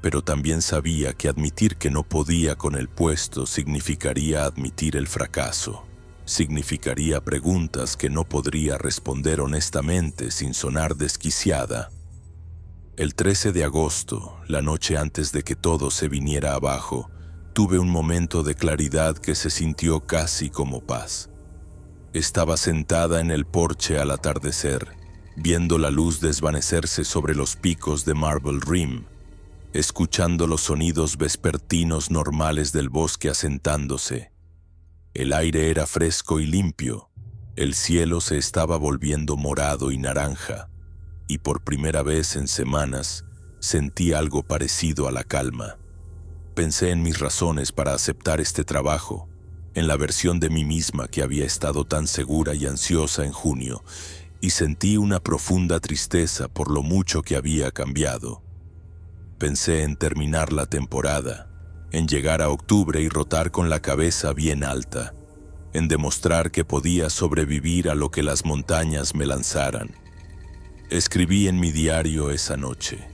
Pero también sabía que admitir que no podía con el puesto significaría admitir el fracaso. Significaría preguntas que no podría responder honestamente sin sonar desquiciada. El 13 de agosto, la noche antes de que todo se viniera abajo, tuve un momento de claridad que se sintió casi como paz. Estaba sentada en el porche al atardecer, viendo la luz desvanecerse sobre los picos de Marble Rim, escuchando los sonidos vespertinos normales del bosque asentándose. El aire era fresco y limpio, el cielo se estaba volviendo morado y naranja, y por primera vez en semanas sentí algo parecido a la calma. Pensé en mis razones para aceptar este trabajo, en la versión de mí misma que había estado tan segura y ansiosa en junio, y sentí una profunda tristeza por lo mucho que había cambiado. Pensé en terminar la temporada, en llegar a octubre y rotar con la cabeza bien alta, en demostrar que podía sobrevivir a lo que las montañas me lanzaran. Escribí en mi diario esa noche.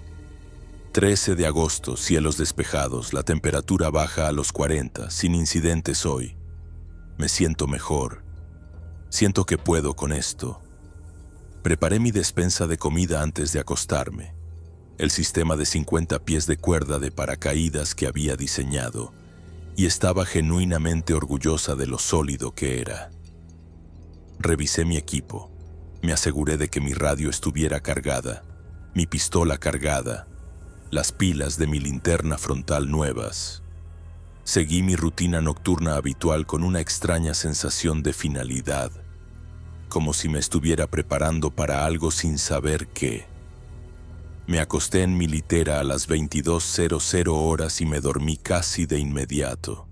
13 de agosto, cielos despejados, la temperatura baja a los 40, sin incidentes hoy. Me siento mejor. Siento que puedo con esto. Preparé mi despensa de comida antes de acostarme. El sistema de 50 pies de cuerda de paracaídas que había diseñado, y estaba genuinamente orgullosa de lo sólido que era. Revisé mi equipo. Me aseguré de que mi radio estuviera cargada, mi pistola cargada, las pilas de mi linterna frontal nuevas. Seguí mi rutina nocturna habitual con una extraña sensación de finalidad, como si me estuviera preparando para algo sin saber qué. Me acosté en mi litera a las 22:00 horas y me dormí casi de inmediato.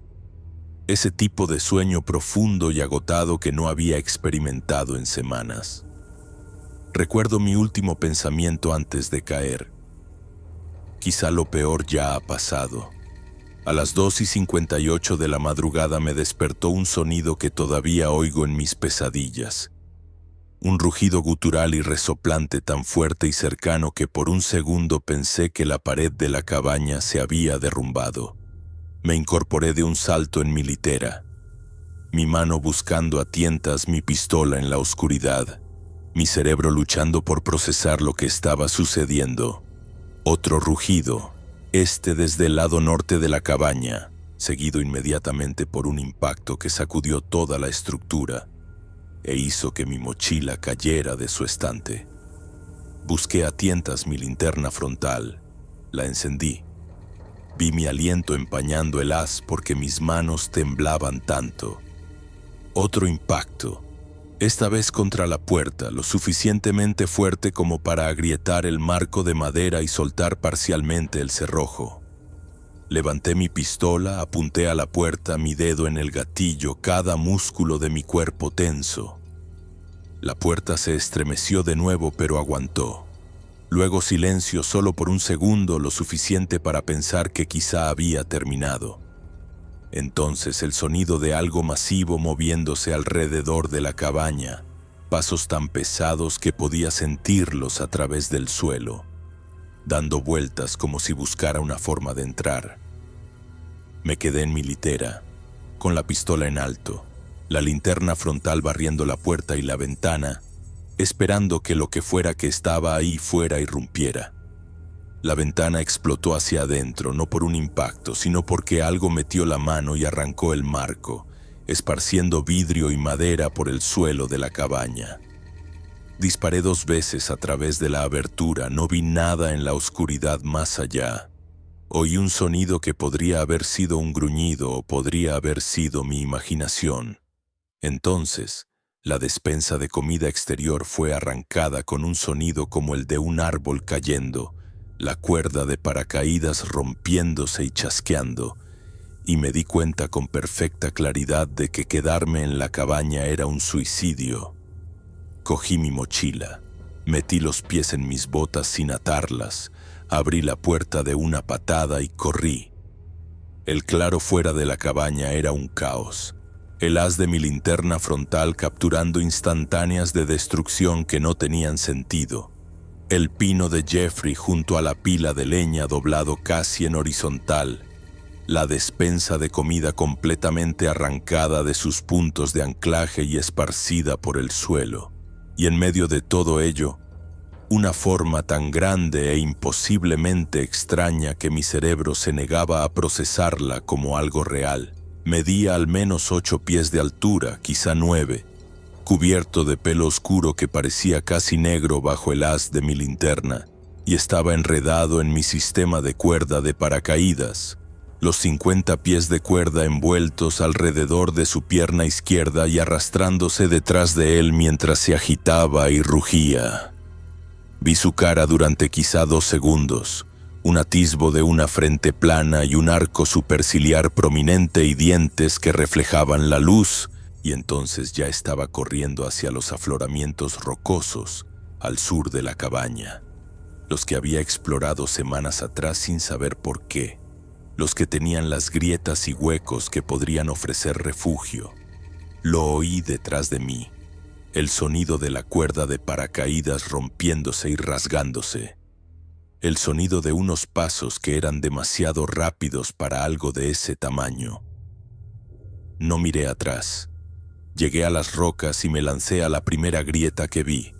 Ese tipo de sueño profundo y agotado que no había experimentado en semanas. Recuerdo mi último pensamiento antes de caer. Quizá lo peor ya ha pasado. A las 2:58 de la madrugada me despertó un sonido que todavía oigo en mis pesadillas. Un rugido gutural y resoplante tan fuerte y cercano que por un segundo pensé que la pared de la cabaña se había derrumbado. Me incorporé de un salto en mi litera, mi mano buscando a tientas mi pistola en la oscuridad, mi cerebro luchando por procesar lo que estaba sucediendo. Otro rugido, desde el lado norte de la cabaña, seguido inmediatamente por un impacto que sacudió toda la estructura e hizo que mi mochila cayera de su estante. Busqué a tientas mi linterna frontal, la encendí. Vi mi aliento empañando el haz porque mis manos temblaban tanto. Otro impacto, esta vez contra la puerta, lo suficientemente fuerte como para agrietar el marco de madera y soltar parcialmente el cerrojo. Levanté mi pistola, apunté a la puerta, mi dedo en el gatillo, cada músculo de mi cuerpo tenso. La puerta se estremeció de nuevo, pero aguantó. Luego silencio solo por un segundo, lo suficiente para pensar que quizá había terminado. Entonces el sonido de algo masivo moviéndose alrededor de la cabaña, pasos tan pesados que podía sentirlos a través del suelo, dando vueltas como si buscara una forma de entrar. Me quedé en mi litera, con la pistola en alto, la linterna frontal barriendo la puerta y la ventana, esperando que lo que fuera que estaba ahí fuera irrumpiera. La ventana explotó hacia adentro, no por un impacto, sino porque algo metió la mano y arrancó el marco, esparciendo vidrio y madera por el suelo de la cabaña. Disparé 2 veces a través de la abertura, no vi nada en la oscuridad más allá. Oí un sonido que podría haber sido un gruñido o podría haber sido mi imaginación. Entonces, la despensa de comida exterior fue arrancada con un sonido como el de un árbol cayendo, la cuerda de paracaídas rompiéndose y chasqueando, y me di cuenta con perfecta claridad de que quedarme en la cabaña era un suicidio. Cogí mi mochila, metí los pies en mis botas sin atarlas, abrí la puerta de una patada y corrí. El claro fuera de la cabaña era un caos. El haz de mi linterna frontal capturando instantáneas de destrucción que no tenían sentido. El pino de Jeffrey junto a la pila de leña doblado casi en horizontal. La despensa de comida completamente arrancada de sus puntos de anclaje y esparcida por el suelo. Y en medio de todo ello, una forma tan grande e imposiblemente extraña que mi cerebro se negaba a procesarla como algo real. Medía al menos 8 pies de altura, quizá 9, cubierto de pelo oscuro que parecía casi negro bajo el haz de mi linterna, y estaba enredado en mi sistema de cuerda de paracaídas, los 50 pies de cuerda envueltos alrededor de su pierna izquierda y arrastrándose detrás de él mientras se agitaba y rugía. Vi su cara durante quizá 2 segundos, un atisbo de una frente plana y un arco superciliar prominente y dientes que reflejaban la luz, y entonces ya estaba corriendo hacia los afloramientos rocosos al sur de la cabaña, los que había explorado semanas atrás sin saber por qué, los que tenían las grietas y huecos que podrían ofrecer refugio. Lo oí detrás de mí, el sonido de la cuerda de paracaídas rompiéndose y rasgándose. El sonido de unos pasos que eran demasiado rápidos para algo de ese tamaño. No miré atrás. Llegué a las rocas y me lancé a la primera grieta que vi.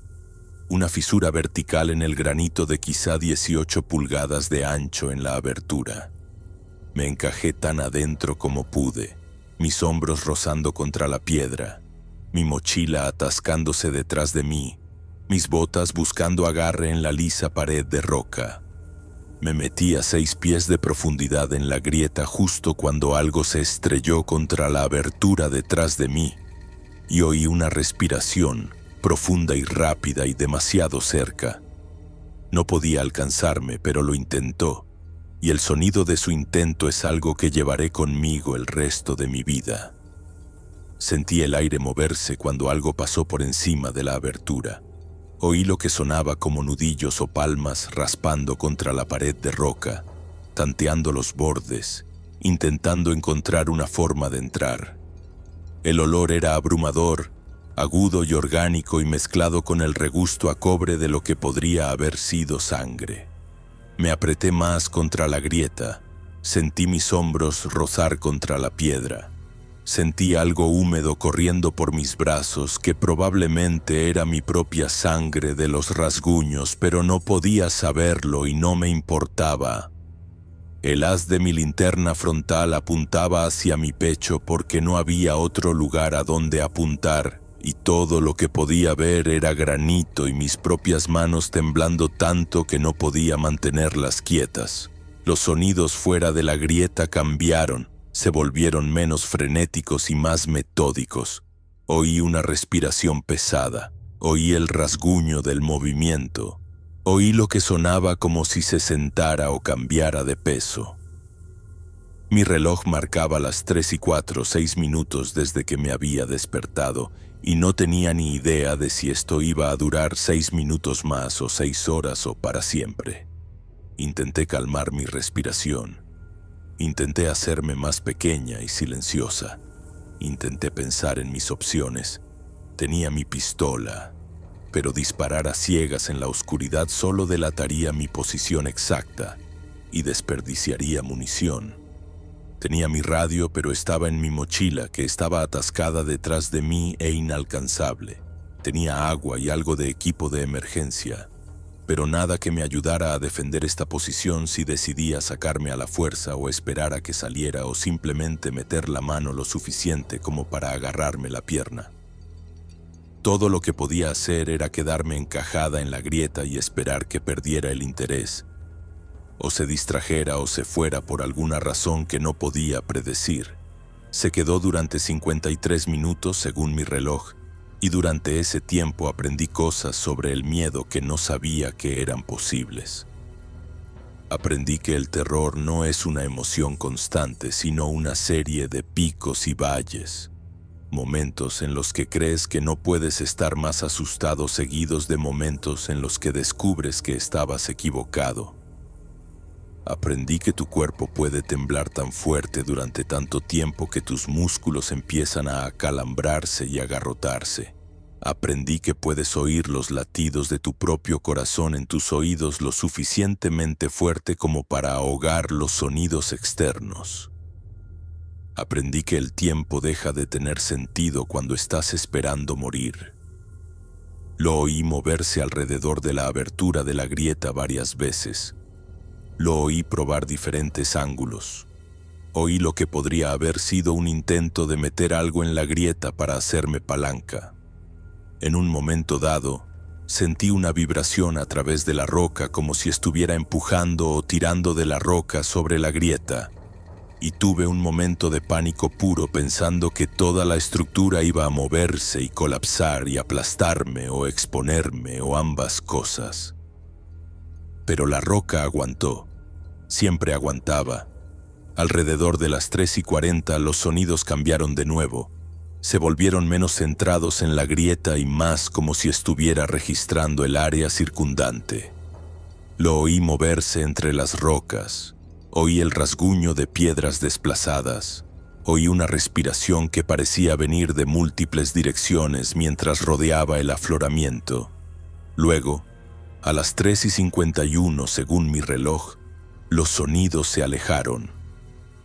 Una fisura vertical en el granito de quizá 18 pulgadas de ancho en la abertura. Me encajé tan adentro como pude, mis hombros rozando contra la piedra, mi mochila atascándose detrás de mí, mis botas buscando agarre en la lisa pared de roca. Me metí a 6 pies de profundidad en la grieta justo cuando algo se estrelló contra la abertura detrás de mí y oí una respiración profunda y rápida y demasiado cerca. No podía alcanzarme, pero lo intentó, y el sonido de su intento es algo que llevaré conmigo el resto de mi vida. Sentí el aire moverse cuando algo pasó por encima de la abertura. Oí lo que sonaba como nudillos o palmas raspando contra la pared de roca, tanteando los bordes, intentando encontrar una forma de entrar. El olor era abrumador, agudo y orgánico y mezclado con el regusto a cobre de lo que podría haber sido sangre. Me apreté más contra la grieta, sentí mis hombros rozar contra la piedra. Sentí algo húmedo corriendo por mis brazos que probablemente era mi propia sangre de los rasguños, pero no podía saberlo y no me importaba. El haz de mi linterna frontal apuntaba hacia mi pecho porque no había otro lugar a donde apuntar, y todo lo que podía ver era granito y mis propias manos temblando tanto que no podía mantenerlas quietas. Los sonidos fuera de la grieta cambiaron. Se volvieron menos frenéticos y más metódicos. Oí una respiración pesada, oí el rasguño del movimiento, oí lo que sonaba como si se sentara o cambiara de peso. Mi reloj marcaba las 3:06 minutos desde que me había despertado y no tenía ni idea de si esto iba a durar 6 minutos más o 6 horas o para siempre. Intenté calmar mi respiración. Intenté hacerme más pequeña y silenciosa. Intenté pensar en mis opciones. Tenía mi pistola, pero disparar a ciegas en la oscuridad solo delataría mi posición exacta y desperdiciaría munición. Tenía mi radio, pero estaba en mi mochila, que estaba atascada detrás de mí e inalcanzable. Tenía agua y algo de equipo de emergencia, pero nada que me ayudara a defender esta posición si decidía sacarme a la fuerza o esperar a que saliera o simplemente meter la mano lo suficiente como para agarrarme la pierna. Todo lo que podía hacer era quedarme encajada en la grieta y esperar que perdiera el interés, o se distrajera o se fuera por alguna razón que no podía predecir. Se quedó durante 53 minutos según mi reloj, y durante ese tiempo aprendí cosas sobre el miedo que no sabía que eran posibles. Aprendí que el terror no es una emoción constante, sino una serie de picos y valles. Momentos en los que crees que no puedes estar más asustado, seguidos de momentos en los que descubres que estabas equivocado. Aprendí que tu cuerpo puede temblar tan fuerte durante tanto tiempo que tus músculos empiezan a acalambrarse y agarrotarse. Aprendí que puedes oír los latidos de tu propio corazón en tus oídos lo suficientemente fuerte como para ahogar los sonidos externos. Aprendí que el tiempo deja de tener sentido cuando estás esperando morir. Lo oí moverse alrededor de la abertura de la grieta varias veces. Lo oí probar diferentes ángulos. Oí lo que podría haber sido un intento de meter algo en la grieta para hacerme palanca. En un momento dado, sentí una vibración a través de la roca como si estuviera empujando o tirando de la roca sobre la grieta, y tuve un momento de pánico puro pensando que toda la estructura iba a moverse y colapsar y aplastarme o exponerme o ambas cosas. Pero la roca aguantó, siempre aguantaba. Alrededor de las 3:40 los sonidos cambiaron de nuevo. Se volvieron menos centrados en la grieta y más como si estuviera registrando el área circundante. Lo oí moverse entre las rocas. Oí el rasguño de piedras desplazadas. Oí una respiración que parecía venir de múltiples direcciones mientras rodeaba el afloramiento. Luego, a las 3:51 según mi reloj, los sonidos se alejaron.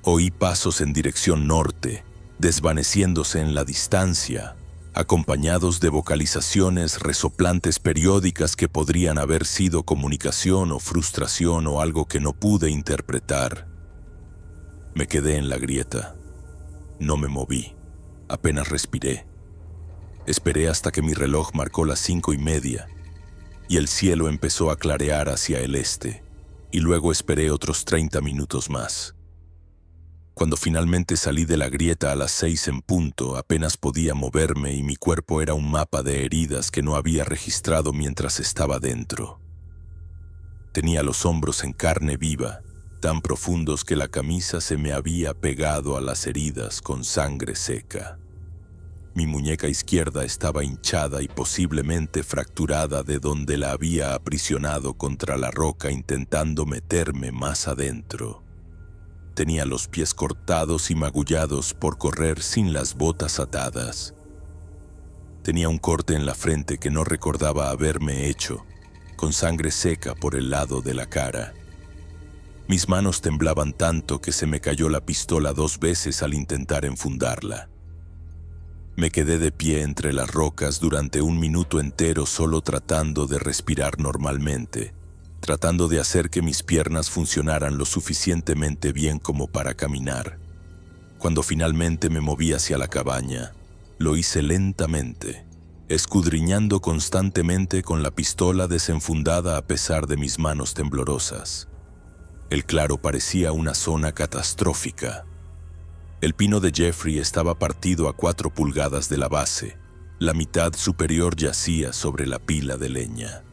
Oí pasos en dirección norte, desvaneciéndose en la distancia, acompañados de vocalizaciones resoplantes periódicas que podrían haber sido comunicación o frustración o algo que no pude interpretar. Me quedé en la grieta. No me moví. Apenas respiré. Esperé hasta que mi reloj marcó las 5:30 y el cielo empezó a clarear hacia el este, y luego esperé otros 30 minutos más. Cuando finalmente salí de la grieta a las 6 en punto, apenas podía moverme y mi cuerpo era un mapa de heridas que no había registrado mientras estaba dentro. Tenía los hombros en carne viva, tan profundos que la camisa se me había pegado a las heridas con sangre seca. Mi muñeca izquierda estaba hinchada y posiblemente fracturada de donde la había aprisionado contra la roca intentando meterme más adentro. Tenía los pies cortados y magullados por correr sin las botas atadas. Tenía un corte en la frente que no recordaba haberme hecho, con sangre seca por el lado de la cara. Mis manos temblaban tanto que se me cayó la pistola 2 veces al intentar enfundarla. Me quedé de pie entre las rocas durante 1 minuto entero solo tratando de respirar normalmente, tratando de hacer que mis piernas funcionaran lo suficientemente bien como para caminar. Cuando finalmente me moví hacia la cabaña, lo hice lentamente, escudriñando constantemente con la pistola desenfundada a pesar de mis manos temblorosas. El claro parecía una zona catastrófica. El pino de Jeffrey estaba partido a 4 pulgadas de la base. La mitad superior yacía sobre la pila de leña.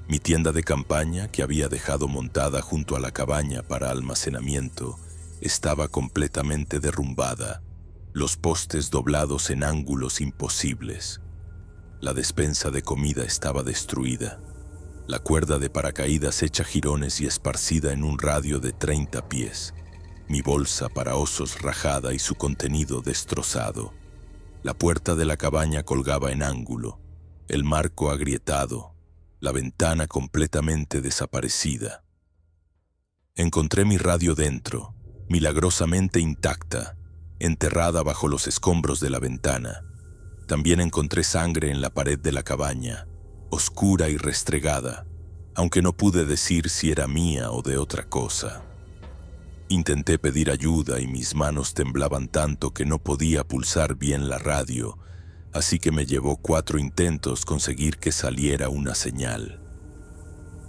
Mi tienda de campaña, que había dejado montada junto a la cabaña para almacenamiento, estaba completamente derrumbada, los postes doblados en ángulos imposibles. La despensa de comida estaba destruida, la cuerda de paracaídas hecha jirones y esparcida en un radio de 30 pies, mi bolsa para osos rajada y su contenido destrozado. La puerta de la cabaña colgaba en ángulo, el marco agrietado, la ventana completamente desaparecida. Encontré mi radio dentro, milagrosamente intacta, enterrada bajo los escombros de la ventana. También encontré sangre en la pared de la cabaña, oscura y restregada, aunque no pude decir si era mía o de otra cosa. Intenté pedir ayuda y mis manos temblaban tanto que no podía pulsar bien la radio, así que me llevó 4 intentos conseguir que saliera una señal.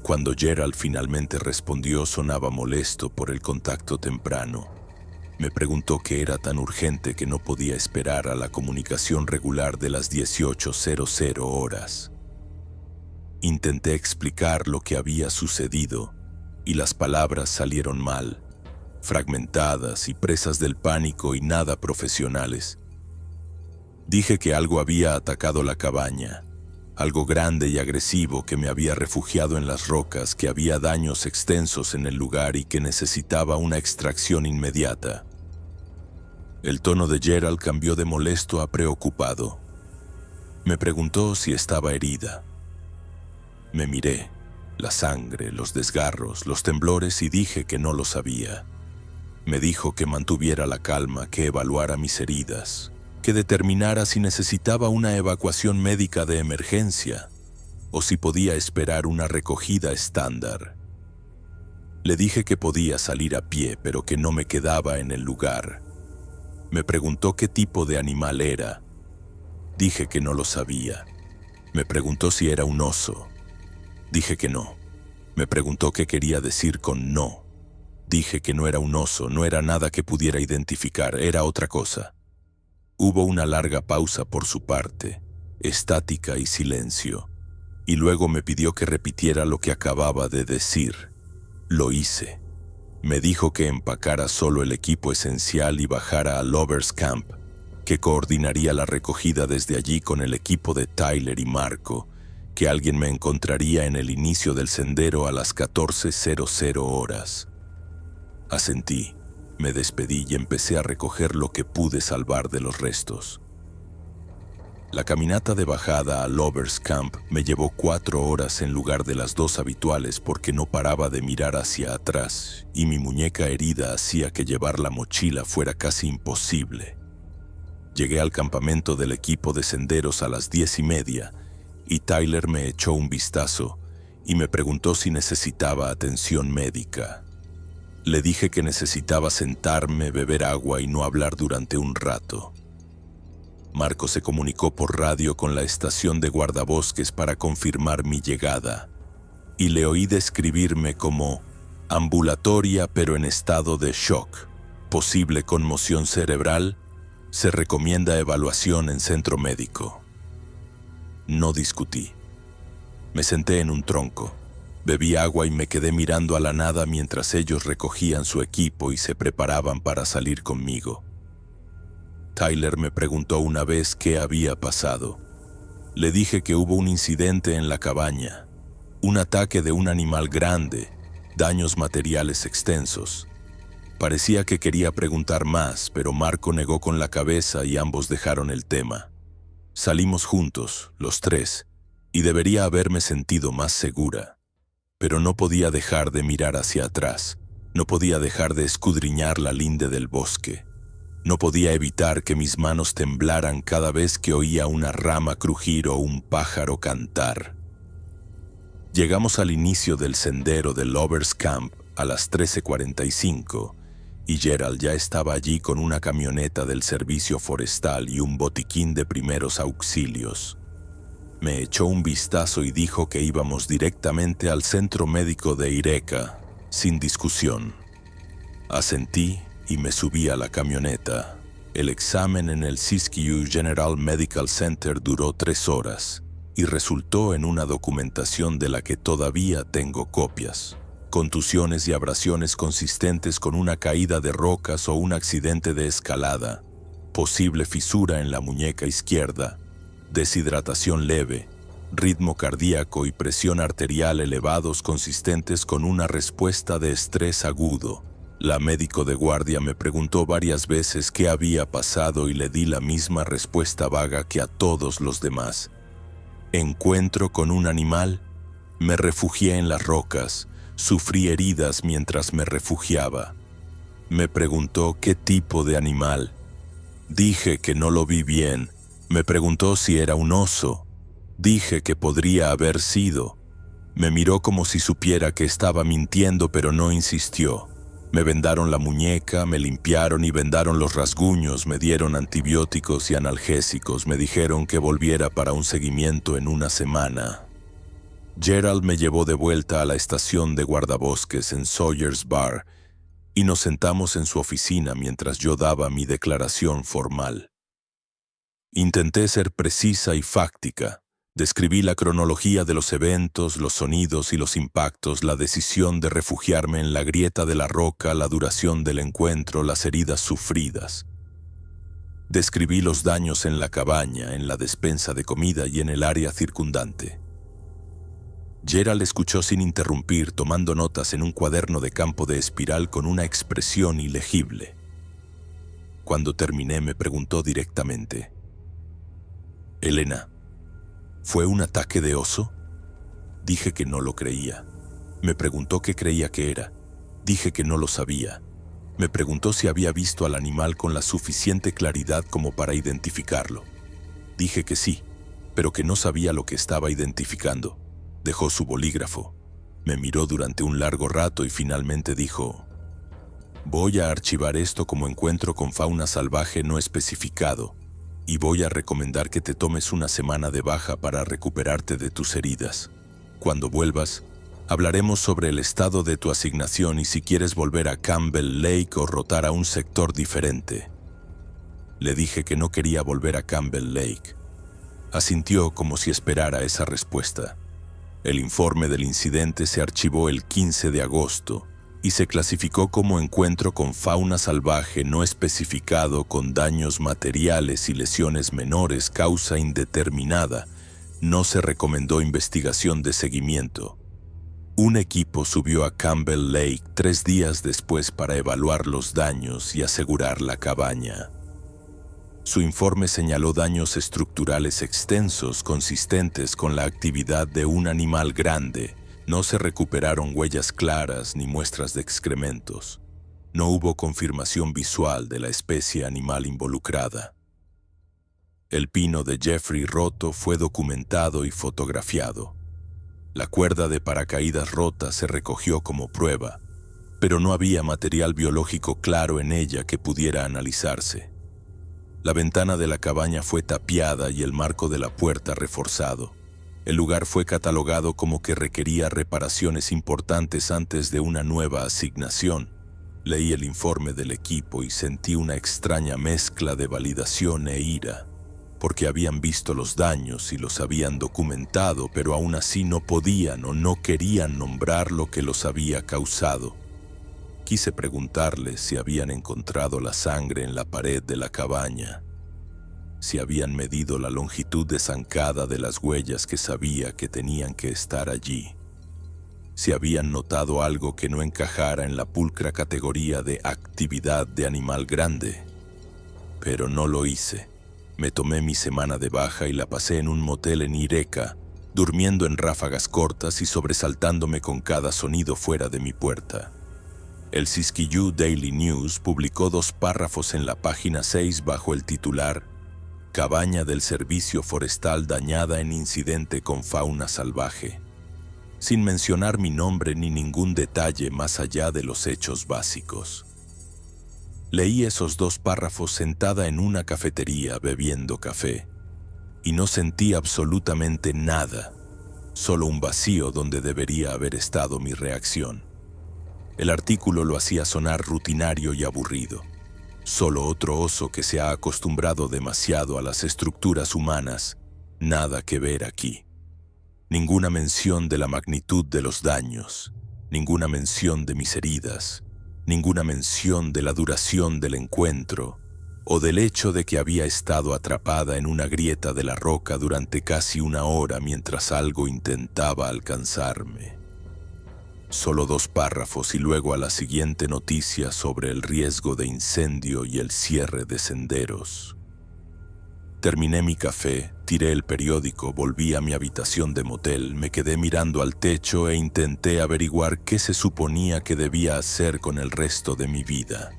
Cuando Gerald finalmente respondió, sonaba molesto por el contacto temprano. Me preguntó qué era tan urgente que no podía esperar a la comunicación regular de las 18:00 horas. Intenté explicar lo que había sucedido y las palabras salieron mal, fragmentadas y presas del pánico y nada profesionales. Dije que algo había atacado la cabaña, algo grande y agresivo que me había refugiado en las rocas, que había daños extensos en el lugar y que necesitaba una extracción inmediata. El tono de Gerald cambió de molesto a preocupado. Me preguntó si estaba herida. Me miré, la sangre, los desgarros, los temblores, y dije que no lo sabía. Me dijo que mantuviera la calma, que evaluara mis heridas, que determinara si necesitaba una evacuación médica de emergencia o si podía esperar una recogida estándar. Le dije que podía salir a pie, pero que no me quedaba en el lugar. Me preguntó qué tipo de animal era. Dije que no lo sabía. Me preguntó si era un oso. Dije que no. Me preguntó qué quería decir con no. Dije que no era un oso, no era nada que pudiera identificar, era otra cosa. Hubo una larga pausa por su parte, estática y silencio, y luego me pidió que repitiera lo que acababa de decir. Lo hice. Me dijo que empacara solo el equipo esencial y bajara a Lovers Camp, que coordinaría la recogida desde allí con el equipo de Tyler y Marco, que alguien me encontraría en el inicio del sendero a las 14:00 horas. Asentí. Me despedí y empecé a recoger lo que pude salvar de los restos. La caminata de bajada a Lovers Camp me llevó 4 horas en lugar de las 2 habituales, porque no paraba de mirar hacia atrás y mi muñeca herida hacía que llevar la mochila fuera casi imposible. Llegué al campamento del equipo de senderos a las 10:30 y Tyler me echó un vistazo y me preguntó si necesitaba atención médica. Le dije que necesitaba sentarme, beber agua y no hablar durante un rato. Marco se comunicó por radio con la estación de guardabosques para confirmar mi llegada, y le oí describirme como ambulatoria pero en estado de shock, posible conmoción cerebral, se recomienda evaluación en centro médico. No discutí. Me senté en un tronco. Bebí agua y me quedé mirando a la nada mientras ellos recogían su equipo y se preparaban para salir conmigo. Tyler me preguntó una vez qué había pasado. Le dije que hubo un incidente en la cabaña, un ataque de un animal grande, daños materiales extensos. Parecía que quería preguntar más, pero Marco negó con la cabeza y ambos dejaron el tema. Salimos juntos, los 3, y debería haberme sentido más segura. Pero no podía dejar de mirar hacia atrás, no podía dejar de escudriñar la linde del bosque, no podía evitar que mis manos temblaran cada vez que oía una rama crujir o un pájaro cantar. Llegamos al inicio del sendero de Lovers Camp a las 13:45 y Gerald ya estaba allí con una camioneta del servicio forestal y un botiquín de primeros auxilios. Me echó un vistazo y dijo que íbamos directamente al centro médico de Eureka, sin discusión. Asentí y me subí a la camioneta. El examen en el Siskiyou General Medical Center duró 3 horas y resultó en una documentación de la que todavía tengo copias. Contusiones y abrasiones consistentes con una caída de rocas o un accidente de escalada, posible fisura en la muñeca izquierda, deshidratación leve, ritmo cardíaco y presión arterial elevados consistentes con una respuesta de estrés agudo. La médico de guardia me preguntó varias veces qué había pasado y le di la misma respuesta vaga que a todos los demás. Encuentro con un animal, me refugié en las rocas, sufrí heridas mientras me refugiaba. Me preguntó qué tipo de animal. Dije que no lo vi bien. Me preguntó si era un oso. Dije que podría haber sido. Me miró como si supiera que estaba mintiendo, pero no insistió. Me vendaron la muñeca, me limpiaron y vendaron los rasguños, me dieron antibióticos y analgésicos, me dijeron que volviera para un seguimiento en una semana. Gerald me llevó de vuelta a la estación de guardabosques en Sawyer's Bar y nos sentamos en su oficina mientras yo daba mi declaración formal. Intenté ser precisa y fáctica. Describí la cronología de los eventos, los sonidos y los impactos, la decisión de refugiarme en la grieta de la roca, la duración del encuentro, las heridas sufridas. Describí los daños en la cabaña, en la despensa de comida y en el área circundante. Gerald escuchó sin interrumpir, tomando notas en un cuaderno de campo de espiral con una expresión ilegible. Cuando terminé, me preguntó directamente: «Elena, ¿fue un ataque de oso?». Dije que no lo creía. Me preguntó qué creía que era. Dije que no lo sabía. Me preguntó si había visto al animal con la suficiente claridad como para identificarlo. Dije que sí, pero que no sabía lo que estaba identificando. Dejó su bolígrafo. Me miró durante un largo rato y finalmente dijo: «Voy a archivar esto como encuentro con fauna salvaje no especificado. Y voy a recomendar que te tomes una semana de baja para recuperarte de tus heridas. Cuando vuelvas, hablaremos sobre el estado de tu asignación y si quieres volver a Campbell Lake o rotar a un sector diferente». Le dije que no quería volver a Campbell Lake. Asintió como si esperara esa respuesta. El informe del incidente se archivó el 15 de agosto y se clasificó como encuentro con fauna salvaje no especificado con daños materiales y lesiones menores, causa indeterminada. No se recomendó investigación de seguimiento. Un equipo subió a Campbell Lake 3 días después para evaluar los daños y asegurar la cabaña. Su informe señaló daños estructurales extensos consistentes con la actividad de un animal grande. No se recuperaron huellas claras ni muestras de excrementos. No hubo confirmación visual de la especie animal involucrada. El pino de Jeffrey roto fue documentado y fotografiado. La cuerda de paracaídas rota se recogió como prueba, pero no había material biológico claro en ella que pudiera analizarse. La ventana de la cabaña fue tapiada y el marco de la puerta reforzado. El lugar fue catalogado como que requería reparaciones importantes antes de una nueva asignación. Leí el informe del equipo y sentí una extraña mezcla de validación e ira, porque habían visto los daños y los habían documentado, pero aún así no podían o no querían nombrar lo que los había causado. Quise preguntarles si habían encontrado la sangre en la pared de la cabaña, si habían medido la longitud de zancada de las huellas que sabía que tenían que estar allí, si habían notado algo que no encajara en la pulcra categoría de actividad de animal grande. Pero no lo hice. Me tomé mi semana de baja y la pasé en un motel en Eureka, durmiendo en ráfagas cortas y sobresaltándome con cada sonido fuera de mi puerta. El Siskiyou Daily News publicó 2 párrafos en la página 6 bajo el titular «Cabaña del Servicio Forestal dañada en incidente con fauna salvaje», sin mencionar mi nombre ni ningún detalle más allá de los hechos básicos. Leí esos 2 párrafos sentada en una cafetería bebiendo café, y no sentí absolutamente nada, solo un vacío donde debería haber estado mi reacción. El artículo lo hacía sonar rutinario y aburrido. Solo otro oso que se ha acostumbrado demasiado a las estructuras humanas. Nada que ver aquí. Ninguna mención de la magnitud de los daños. Ninguna mención de mis heridas. Ninguna mención de la duración del encuentro o del hecho de que había estado atrapada en una grieta de la roca durante casi 1 hora mientras algo intentaba alcanzarme. Solo 2 párrafos y luego a la siguiente noticia sobre el riesgo de incendio y el cierre de senderos. Terminé mi café, tiré el periódico, volví a mi habitación de motel, me quedé mirando al techo e intenté averiguar qué se suponía que debía hacer con el resto de mi vida.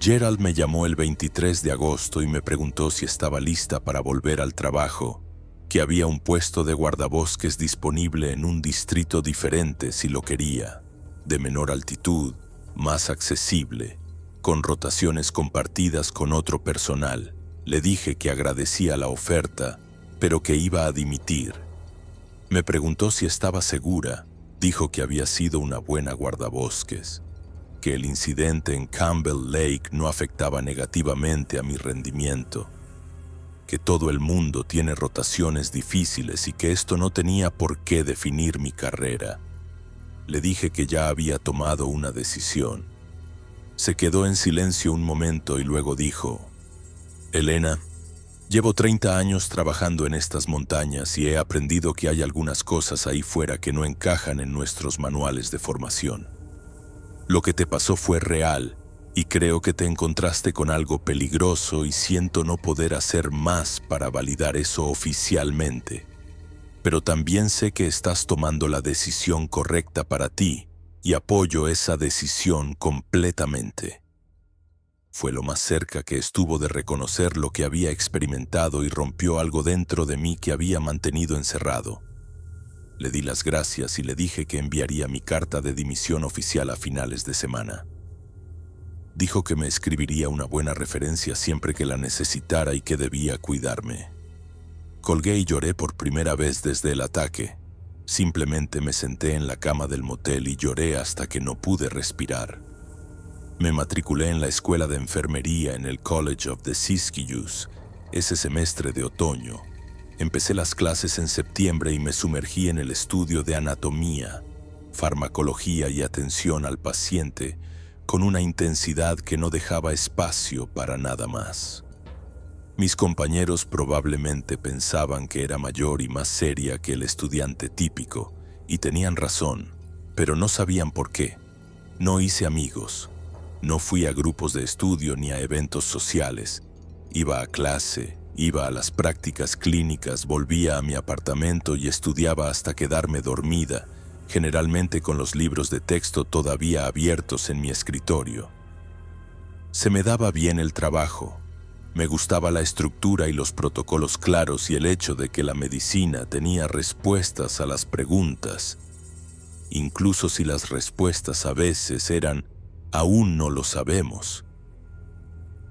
Gerald me llamó el 23 de agosto y me preguntó si estaba lista para volver al trabajo, que había un puesto de guardabosques disponible en un distrito diferente si lo quería, de menor altitud, más accesible, con rotaciones compartidas con otro personal. Le dije que agradecía la oferta, pero que iba a dimitir. Me preguntó si estaba segura. Dijo que había sido una buena guardabosques, que el incidente en Campbell Lake no afectaba negativamente a mi rendimiento, que todo el mundo tiene rotaciones difíciles y que esto no tenía por qué definir mi carrera. Le dije que ya había tomado una decisión. Se quedó en silencio un momento y luego dijo: Elena, llevo 30 años trabajando en estas montañas y he aprendido que hay algunas cosas ahí fuera que no encajan en nuestros manuales de formación. Lo que te pasó fue real y creo que te encontraste con algo peligroso y siento no poder hacer más para validar eso oficialmente. Pero también sé que estás tomando la decisión correcta para ti y apoyo esa decisión completamente. Fue lo más cerca que estuvo de reconocer lo que había experimentado y rompió algo dentro de mí que había mantenido encerrado. Le di las gracias y le dije que enviaría mi carta de dimisión oficial a finales de semana. Dijo que me escribiría una buena referencia siempre que la necesitara y que debía cuidarme. Colgué y lloré por primera vez desde el ataque. Simplemente me senté en la cama del motel y lloré hasta que no pude respirar. Me matriculé en la escuela de enfermería en el College of the Siskiyous ese semestre de otoño. Empecé las clases en septiembre y me sumergí en el estudio de anatomía, farmacología y atención al paciente con una intensidad que no dejaba espacio para nada más. Mis compañeros probablemente pensaban que era mayor y más seria que el estudiante típico, y tenían razón, pero no sabían por qué. No hice amigos, no fui a grupos de estudio ni a eventos sociales. Iba a clase, iba a las prácticas clínicas, volvía a mi apartamento y estudiaba hasta quedarme dormida, generalmente con los libros de texto todavía abiertos en mi escritorio. Se me daba bien el trabajo. Me gustaba la estructura y los protocolos claros y el hecho de que la medicina tenía respuestas a las preguntas, incluso si las respuestas a veces eran «aún no lo sabemos».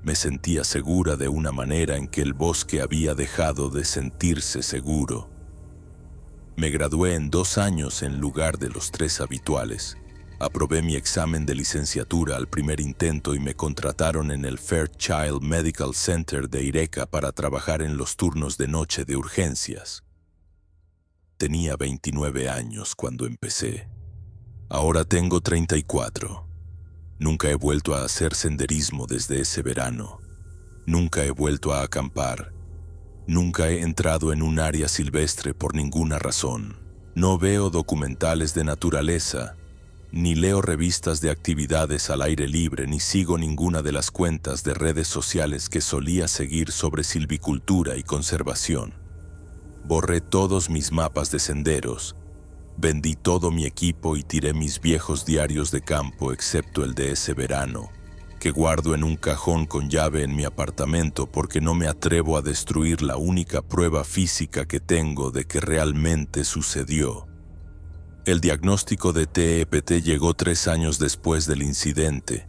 Me sentía segura de una manera en que el bosque había dejado de sentirse seguro. Me gradué en 2 años en lugar de los 3 habituales. Aprobé mi examen de licenciatura al primer intento y me contrataron en el Fairchild Medical Center de Eureka para trabajar en los turnos de noche de urgencias. Tenía 29 años cuando empecé. Ahora tengo 34. Nunca he vuelto a hacer senderismo desde ese verano. Nunca he vuelto a acampar. Nunca he entrado en un área silvestre por ninguna razón. No veo documentales de naturaleza, ni leo revistas de actividades al aire libre, ni sigo ninguna de las cuentas de redes sociales que solía seguir sobre silvicultura y conservación. Borré todos mis mapas de senderos, vendí todo mi equipo y tiré mis viejos diarios de campo excepto el de ese verano, que guardo en un cajón con llave en mi apartamento porque no me atrevo a destruir la única prueba física que tengo de que realmente sucedió. El diagnóstico de TEPT llegó 3 años después del incidente,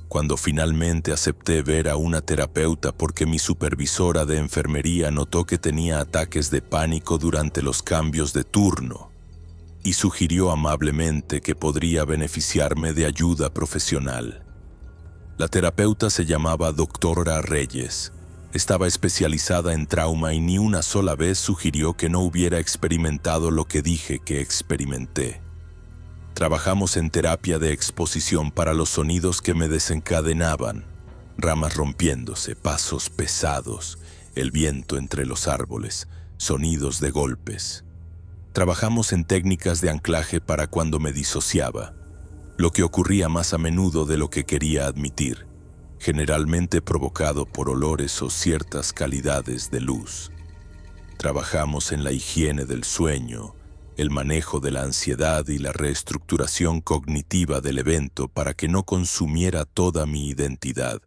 cuando finalmente acepté ver a una terapeuta porque mi supervisora de enfermería notó que tenía ataques de pánico durante los cambios de turno y sugirió amablemente que podría beneficiarme de ayuda profesional. La terapeuta se llamaba Doctora Reyes. Estaba especializada en trauma y ni una sola vez sugirió que no hubiera experimentado lo que dije que experimenté. Trabajamos en terapia de exposición para los sonidos que me desencadenaban, ramas rompiéndose, pasos pesados, el viento entre los árboles, sonidos de golpes. Trabajamos en técnicas de anclaje para cuando me disociaba, lo que ocurría más a menudo de lo que quería admitir, generalmente provocado por olores o ciertas calidades de luz. Trabajamos en la higiene del sueño, el manejo de la ansiedad y la reestructuración cognitiva del evento para que no consumiera toda mi identidad.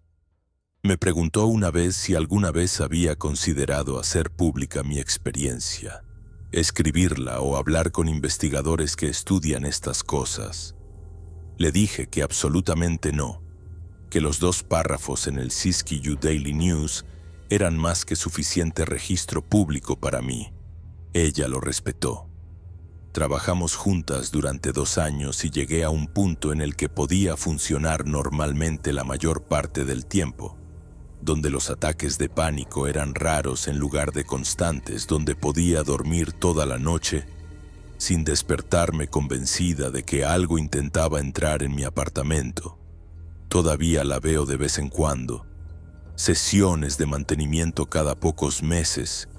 Me preguntó una vez si alguna vez había considerado hacer pública mi experiencia, escribirla o hablar con investigadores que estudian estas cosas. Le dije que absolutamente no, que los 2 párrafos en el Siskiyou Daily News eran más que suficiente registro público para mí. Ella lo respetó. Trabajamos juntas durante 2 años y llegué a un punto en el que podía funcionar normalmente la mayor parte del tiempo, donde los ataques de pánico eran raros en lugar de constantes, donde podía dormir toda la noche sin despertarme convencida de que algo intentaba entrar en mi apartamento. Todavía la veo de vez en cuando, sesiones de mantenimiento cada pocos meses,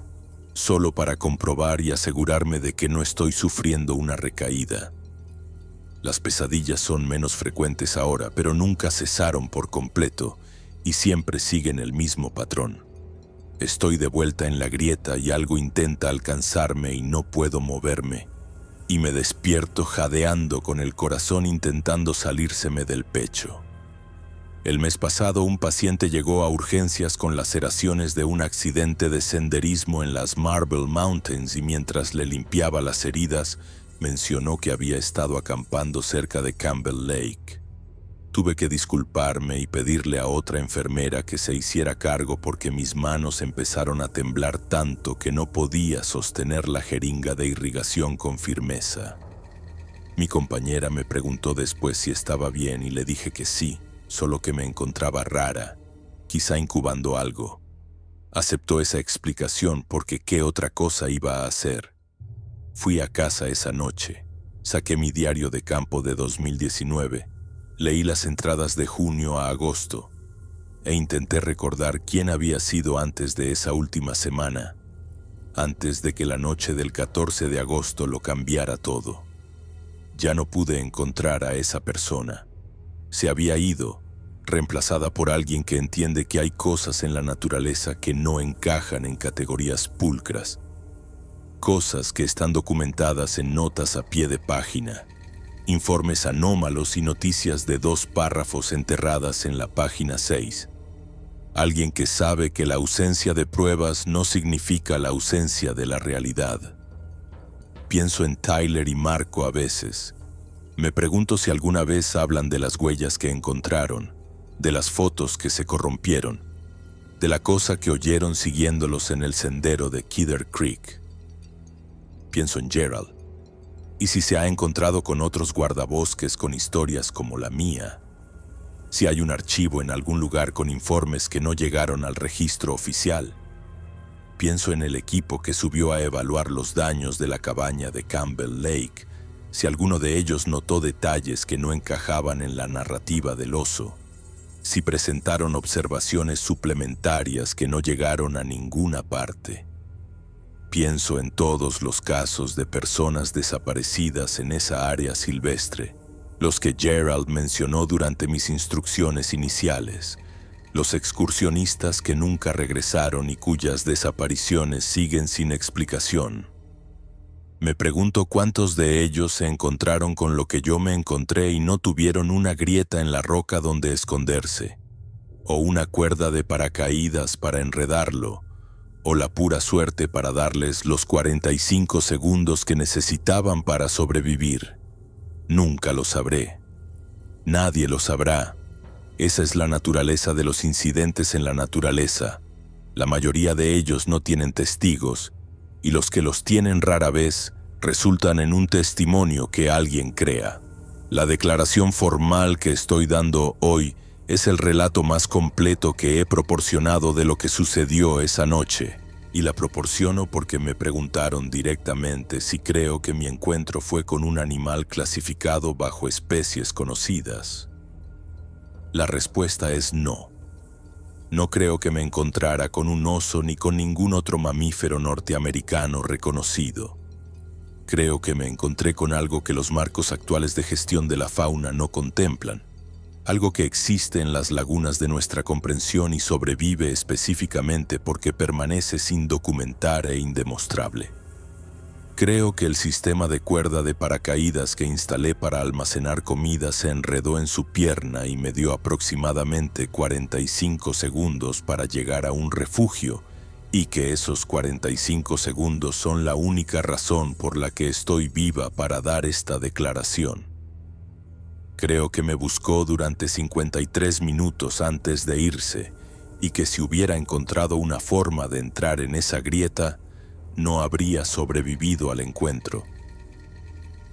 solo para comprobar y asegurarme de que no estoy sufriendo una recaída. Las pesadillas son menos frecuentes ahora, pero nunca cesaron por completo y siempre siguen el mismo patrón. Estoy de vuelta en la grieta y algo intenta alcanzarme y no puedo moverme, y me despierto jadeando con el corazón intentando salírseme del pecho. El mes pasado un paciente llegó a urgencias con laceraciones de un accidente de senderismo en las Marble Mountains y mientras le limpiaba las heridas, mencionó que había estado acampando cerca de Campbell Lake. Tuve que disculparme y pedirle a otra enfermera que se hiciera cargo porque mis manos empezaron a temblar tanto que no podía sostener la jeringa de irrigación con firmeza. Mi compañera me preguntó después si estaba bien y le dije que sí, solo que me encontraba rara, quizá incubando algo. Aceptó esa explicación porque ¿qué otra cosa iba a hacer? Fui a casa esa noche, saqué mi diario de campo de 2019, leí las entradas de junio a agosto e intenté recordar quién había sido antes de esa última semana, antes de que la noche del 14 de agosto lo cambiara todo. Ya no pude encontrar a esa persona. Se había ido, reemplazada por alguien que entiende que hay cosas en la naturaleza que no encajan en categorías pulcras. Cosas que están documentadas en notas a pie de página, informes anómalos y noticias de 2 párrafos enterradas en la página 6. Alguien que sabe que la ausencia de pruebas no significa la ausencia de la realidad. Pienso en Tyler y Marco a veces. Me pregunto si alguna vez hablan de las huellas que encontraron, de las fotos que se corrompieron, de la cosa que oyeron siguiéndolos en el sendero de Cedar Creek. Pienso en Gerald. Y si se ha encontrado con otros guardabosques con historias como la mía, si hay un archivo en algún lugar con informes que no llegaron al registro oficial. Pienso en el equipo que subió a evaluar los daños de la cabaña de Campbell Lake, si alguno de ellos notó detalles que no encajaban en la narrativa del oso, si presentaron observaciones suplementarias que no llegaron a ninguna parte. Pienso en todos los casos de personas desaparecidas en esa área silvestre, los que Gerald mencionó durante mis instrucciones iniciales, los excursionistas que nunca regresaron y cuyas desapariciones siguen sin explicación. Me pregunto cuántos de ellos se encontraron con lo que yo me encontré y no tuvieron una grieta en la roca donde esconderse, o una cuerda de paracaídas para enredarlo, o la pura suerte para darles los 45 segundos que necesitaban para sobrevivir. Nunca lo sabré. Nadie lo sabrá. Esa es la naturaleza de los incidentes en la naturaleza. La mayoría de ellos no tienen testigos, y los que los tienen rara vez resultan en un testimonio que alguien crea. La declaración formal que estoy dando hoy es el relato más completo que he proporcionado de lo que sucedió esa noche, y la proporciono porque me preguntaron directamente si creo que mi encuentro fue con un animal clasificado bajo especies conocidas. La respuesta es no. No creo que me encontrara con un oso ni con ningún otro mamífero norteamericano reconocido. Creo que me encontré con algo que los marcos actuales de gestión de la fauna no contemplan, algo que existe en las lagunas de nuestra comprensión y sobrevive específicamente porque permanece sin documentar e indemostrable. Creo que el sistema de cuerda de paracaídas que instalé para almacenar comida se enredó en su pierna y me dio aproximadamente 45 segundos para llegar a un refugio, y que esos 45 segundos son la única razón por la que estoy viva para dar esta declaración. Creo que me buscó durante 53 minutos antes de irse y que si hubiera encontrado una forma de entrar en esa grieta, no habría sobrevivido al encuentro.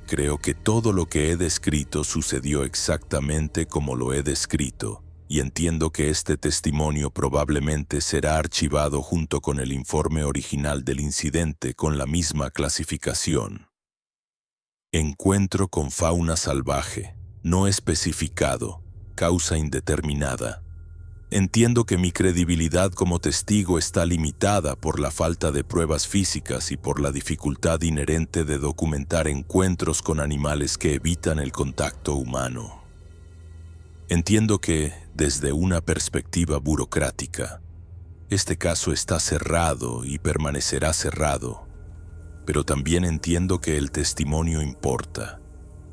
Creo que todo lo que he descrito sucedió exactamente como lo he descrito, y entiendo que este testimonio probablemente será archivado junto con el informe original del incidente con la misma clasificación. Encuentro con fauna salvaje, no especificado, causa indeterminada. Entiendo que mi credibilidad como testigo está limitada por la falta de pruebas físicas y por la dificultad inherente de documentar encuentros con animales que evitan el contacto humano. Entiendo que, desde una perspectiva burocrática, este caso está cerrado y permanecerá cerrado, pero también entiendo que el testimonio importa,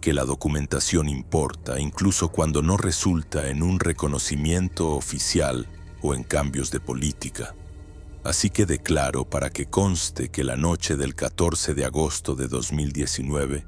que la documentación importa, incluso cuando no resulta en un reconocimiento oficial o en cambios de política. Así que declaro para que conste que la noche del 14 de agosto de 2019,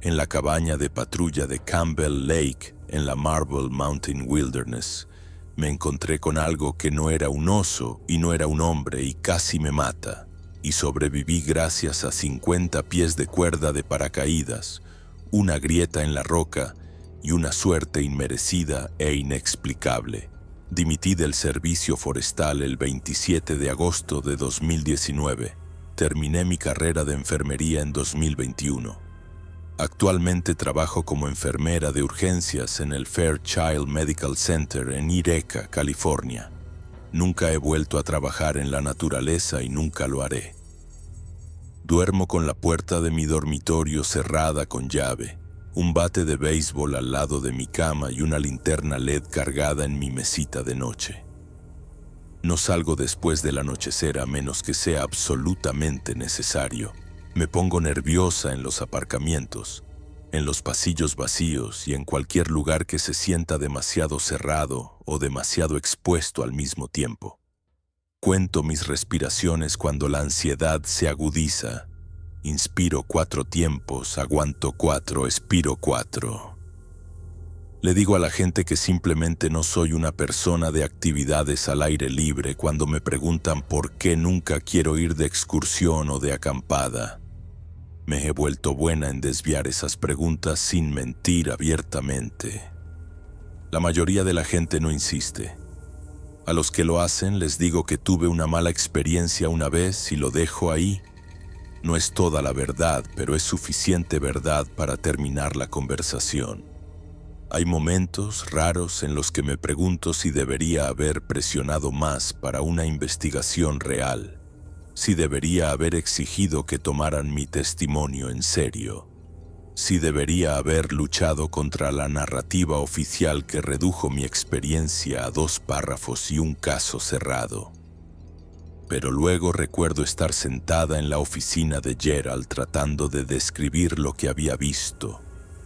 en la cabaña de patrulla de Campbell Lake, en la Marble Mountain Wilderness, me encontré con algo que no era un oso y no era un hombre y casi me mata, y sobreviví gracias a 50 pies de cuerda de paracaídas, una grieta en la roca y una suerte inmerecida e inexplicable. Dimití del servicio forestal el 27 de agosto de 2019. Terminé mi carrera de enfermería en 2021. Actualmente trabajo como enfermera de urgencias en el Fairchild Medical Center en Eureka, California. Nunca he vuelto a trabajar en la naturaleza y nunca lo haré. Duermo con la puerta de mi dormitorio cerrada con llave, un bate de béisbol al lado de mi cama y una linterna LED cargada en mi mesita de noche. No salgo después del anochecer a menos que sea absolutamente necesario. Me pongo nerviosa en los aparcamientos, en los pasillos vacíos y en cualquier lugar que se sienta demasiado cerrado o demasiado expuesto al mismo tiempo. Cuento mis respiraciones cuando la ansiedad se agudiza. Inspiro 4 tiempos, aguanto 4, expiro 4. Le digo a la gente que simplemente no soy una persona de actividades al aire libre cuando me preguntan por qué nunca quiero ir de excursión o de acampada. Me he vuelto buena en desviar esas preguntas sin mentir abiertamente. La mayoría de la gente no insiste. A los que lo hacen les digo que tuve una mala experiencia una vez y lo dejo ahí. No es toda la verdad, pero es suficiente verdad para terminar la conversación. Hay momentos raros en los que me pregunto si debería haber presionado más para una investigación real, si debería haber exigido que tomaran mi testimonio en serio, si debería haber luchado contra la narrativa oficial que redujo mi experiencia a 2 párrafos y un caso cerrado. Pero luego recuerdo estar sentada en la oficina de Gerald tratando de describir lo que había visto,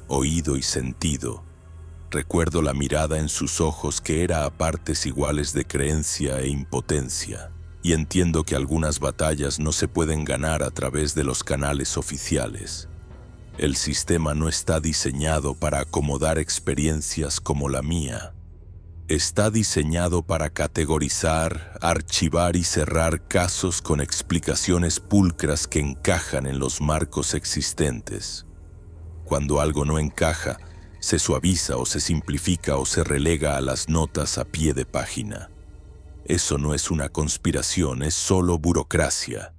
oído y sentido. Recuerdo la mirada en sus ojos que era a partes iguales de creencia e impotencia, y entiendo que algunas batallas no se pueden ganar a través de los canales oficiales. El sistema no está diseñado para acomodar experiencias como la mía. Está diseñado para categorizar, archivar y cerrar casos con explicaciones pulcras que encajan en los marcos existentes. Cuando algo no encaja, se suaviza o se simplifica o se relega a las notas a pie de página. Eso no es una conspiración, es solo burocracia.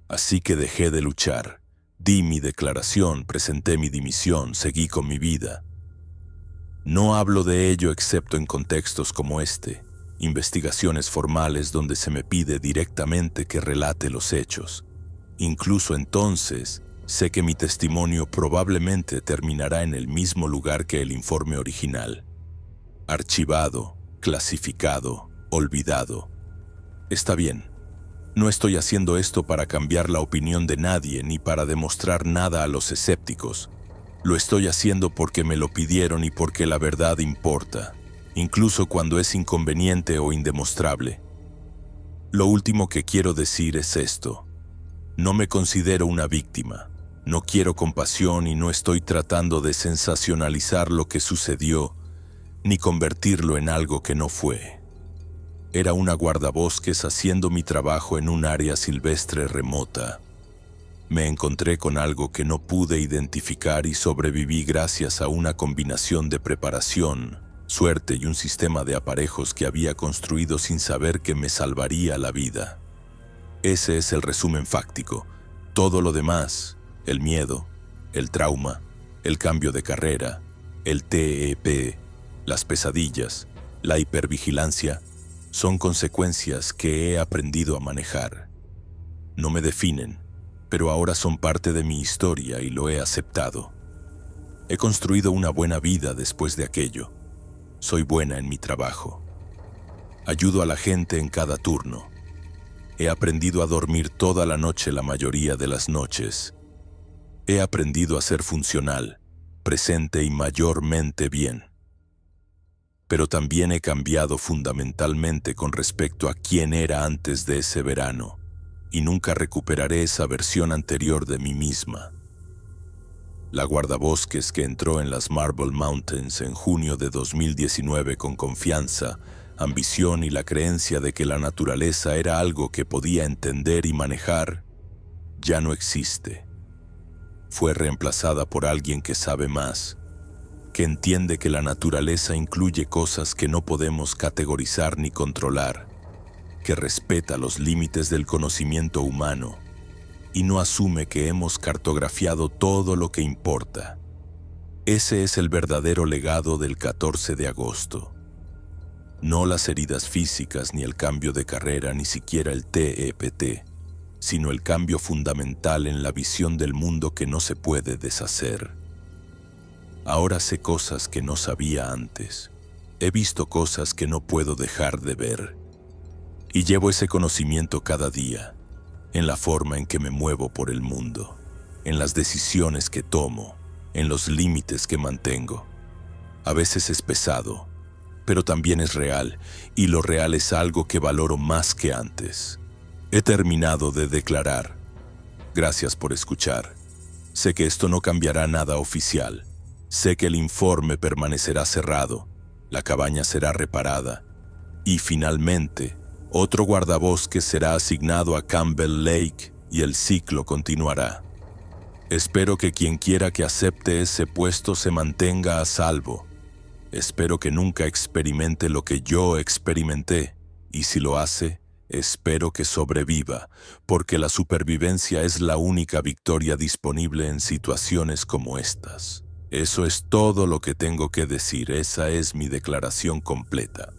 Así que dejé de luchar. Di mi declaración, presenté mi dimisión, seguí con mi vida. No hablo de ello excepto en contextos como este, investigaciones formales donde se me pide directamente que relate los hechos. Incluso entonces, sé que mi testimonio probablemente terminará en el mismo lugar que el informe original. Archivado, clasificado, olvidado. Está bien. No estoy haciendo esto para cambiar la opinión de nadie ni para demostrar nada a los escépticos. Lo estoy haciendo porque me lo pidieron y porque la verdad importa, incluso cuando es inconveniente o indemostrable. Lo último que quiero decir es esto. No me considero una víctima. No quiero compasión y no estoy tratando de sensacionalizar lo que sucedió, ni convertirlo en algo que no fue. Era una guardabosques haciendo mi trabajo en un área silvestre remota. Me encontré con algo que no pude identificar y sobreviví gracias a una combinación de preparación, suerte y un sistema de aparejos que había construido sin saber que me salvaría la vida. Ese es el resumen fáctico. Todo lo demás, el miedo, el trauma, el cambio de carrera, el TEP, las pesadillas, la hipervigilancia, son consecuencias que he aprendido a manejar. No me definen, pero ahora son parte de mi historia y lo he aceptado. He construido una buena vida después de aquello. Soy buena en mi trabajo. Ayudo a la gente en cada turno. He aprendido a dormir toda la noche la mayoría de las noches. He aprendido a ser funcional, presente y mayormente bien. Pero también he cambiado fundamentalmente con respecto a quién era antes de ese verano, y nunca recuperaré esa versión anterior de mí misma. La guardabosques que entró en las Marble Mountains en junio de 2019 con confianza, ambición y la creencia de que la naturaleza era algo que podía entender y manejar, ya no existe. Fue reemplazada por alguien que sabe más, que entiende que la naturaleza incluye cosas que no podemos categorizar ni controlar, que respeta los límites del conocimiento humano y no asume que hemos cartografiado todo lo que importa. Ese es el verdadero legado del 14 de agosto. No las heridas físicas, ni el cambio de carrera, ni siquiera el TEPT, sino el cambio fundamental en la visión del mundo que no se puede deshacer. Ahora sé cosas que no sabía antes. He visto cosas que no puedo dejar de ver. Y llevo ese conocimiento cada día, en la forma en que me muevo por el mundo, en las decisiones que tomo, en los límites que mantengo. A veces es pesado, pero también es real, y lo real es algo que valoro más que antes. He terminado de declarar. Gracias por escuchar. Sé que esto no cambiará nada oficial. Sé que el informe permanecerá cerrado, la cabaña será reparada, y finalmente, otro guardabosques será asignado a Campbell Lake y el ciclo continuará. Espero que quien quiera que acepte ese puesto se mantenga a salvo. Espero que nunca experimente lo que yo experimenté, y si lo hace, espero que sobreviva, porque la supervivencia es la única victoria disponible en situaciones como estas. Eso es todo lo que tengo que decir, esa es mi declaración completa.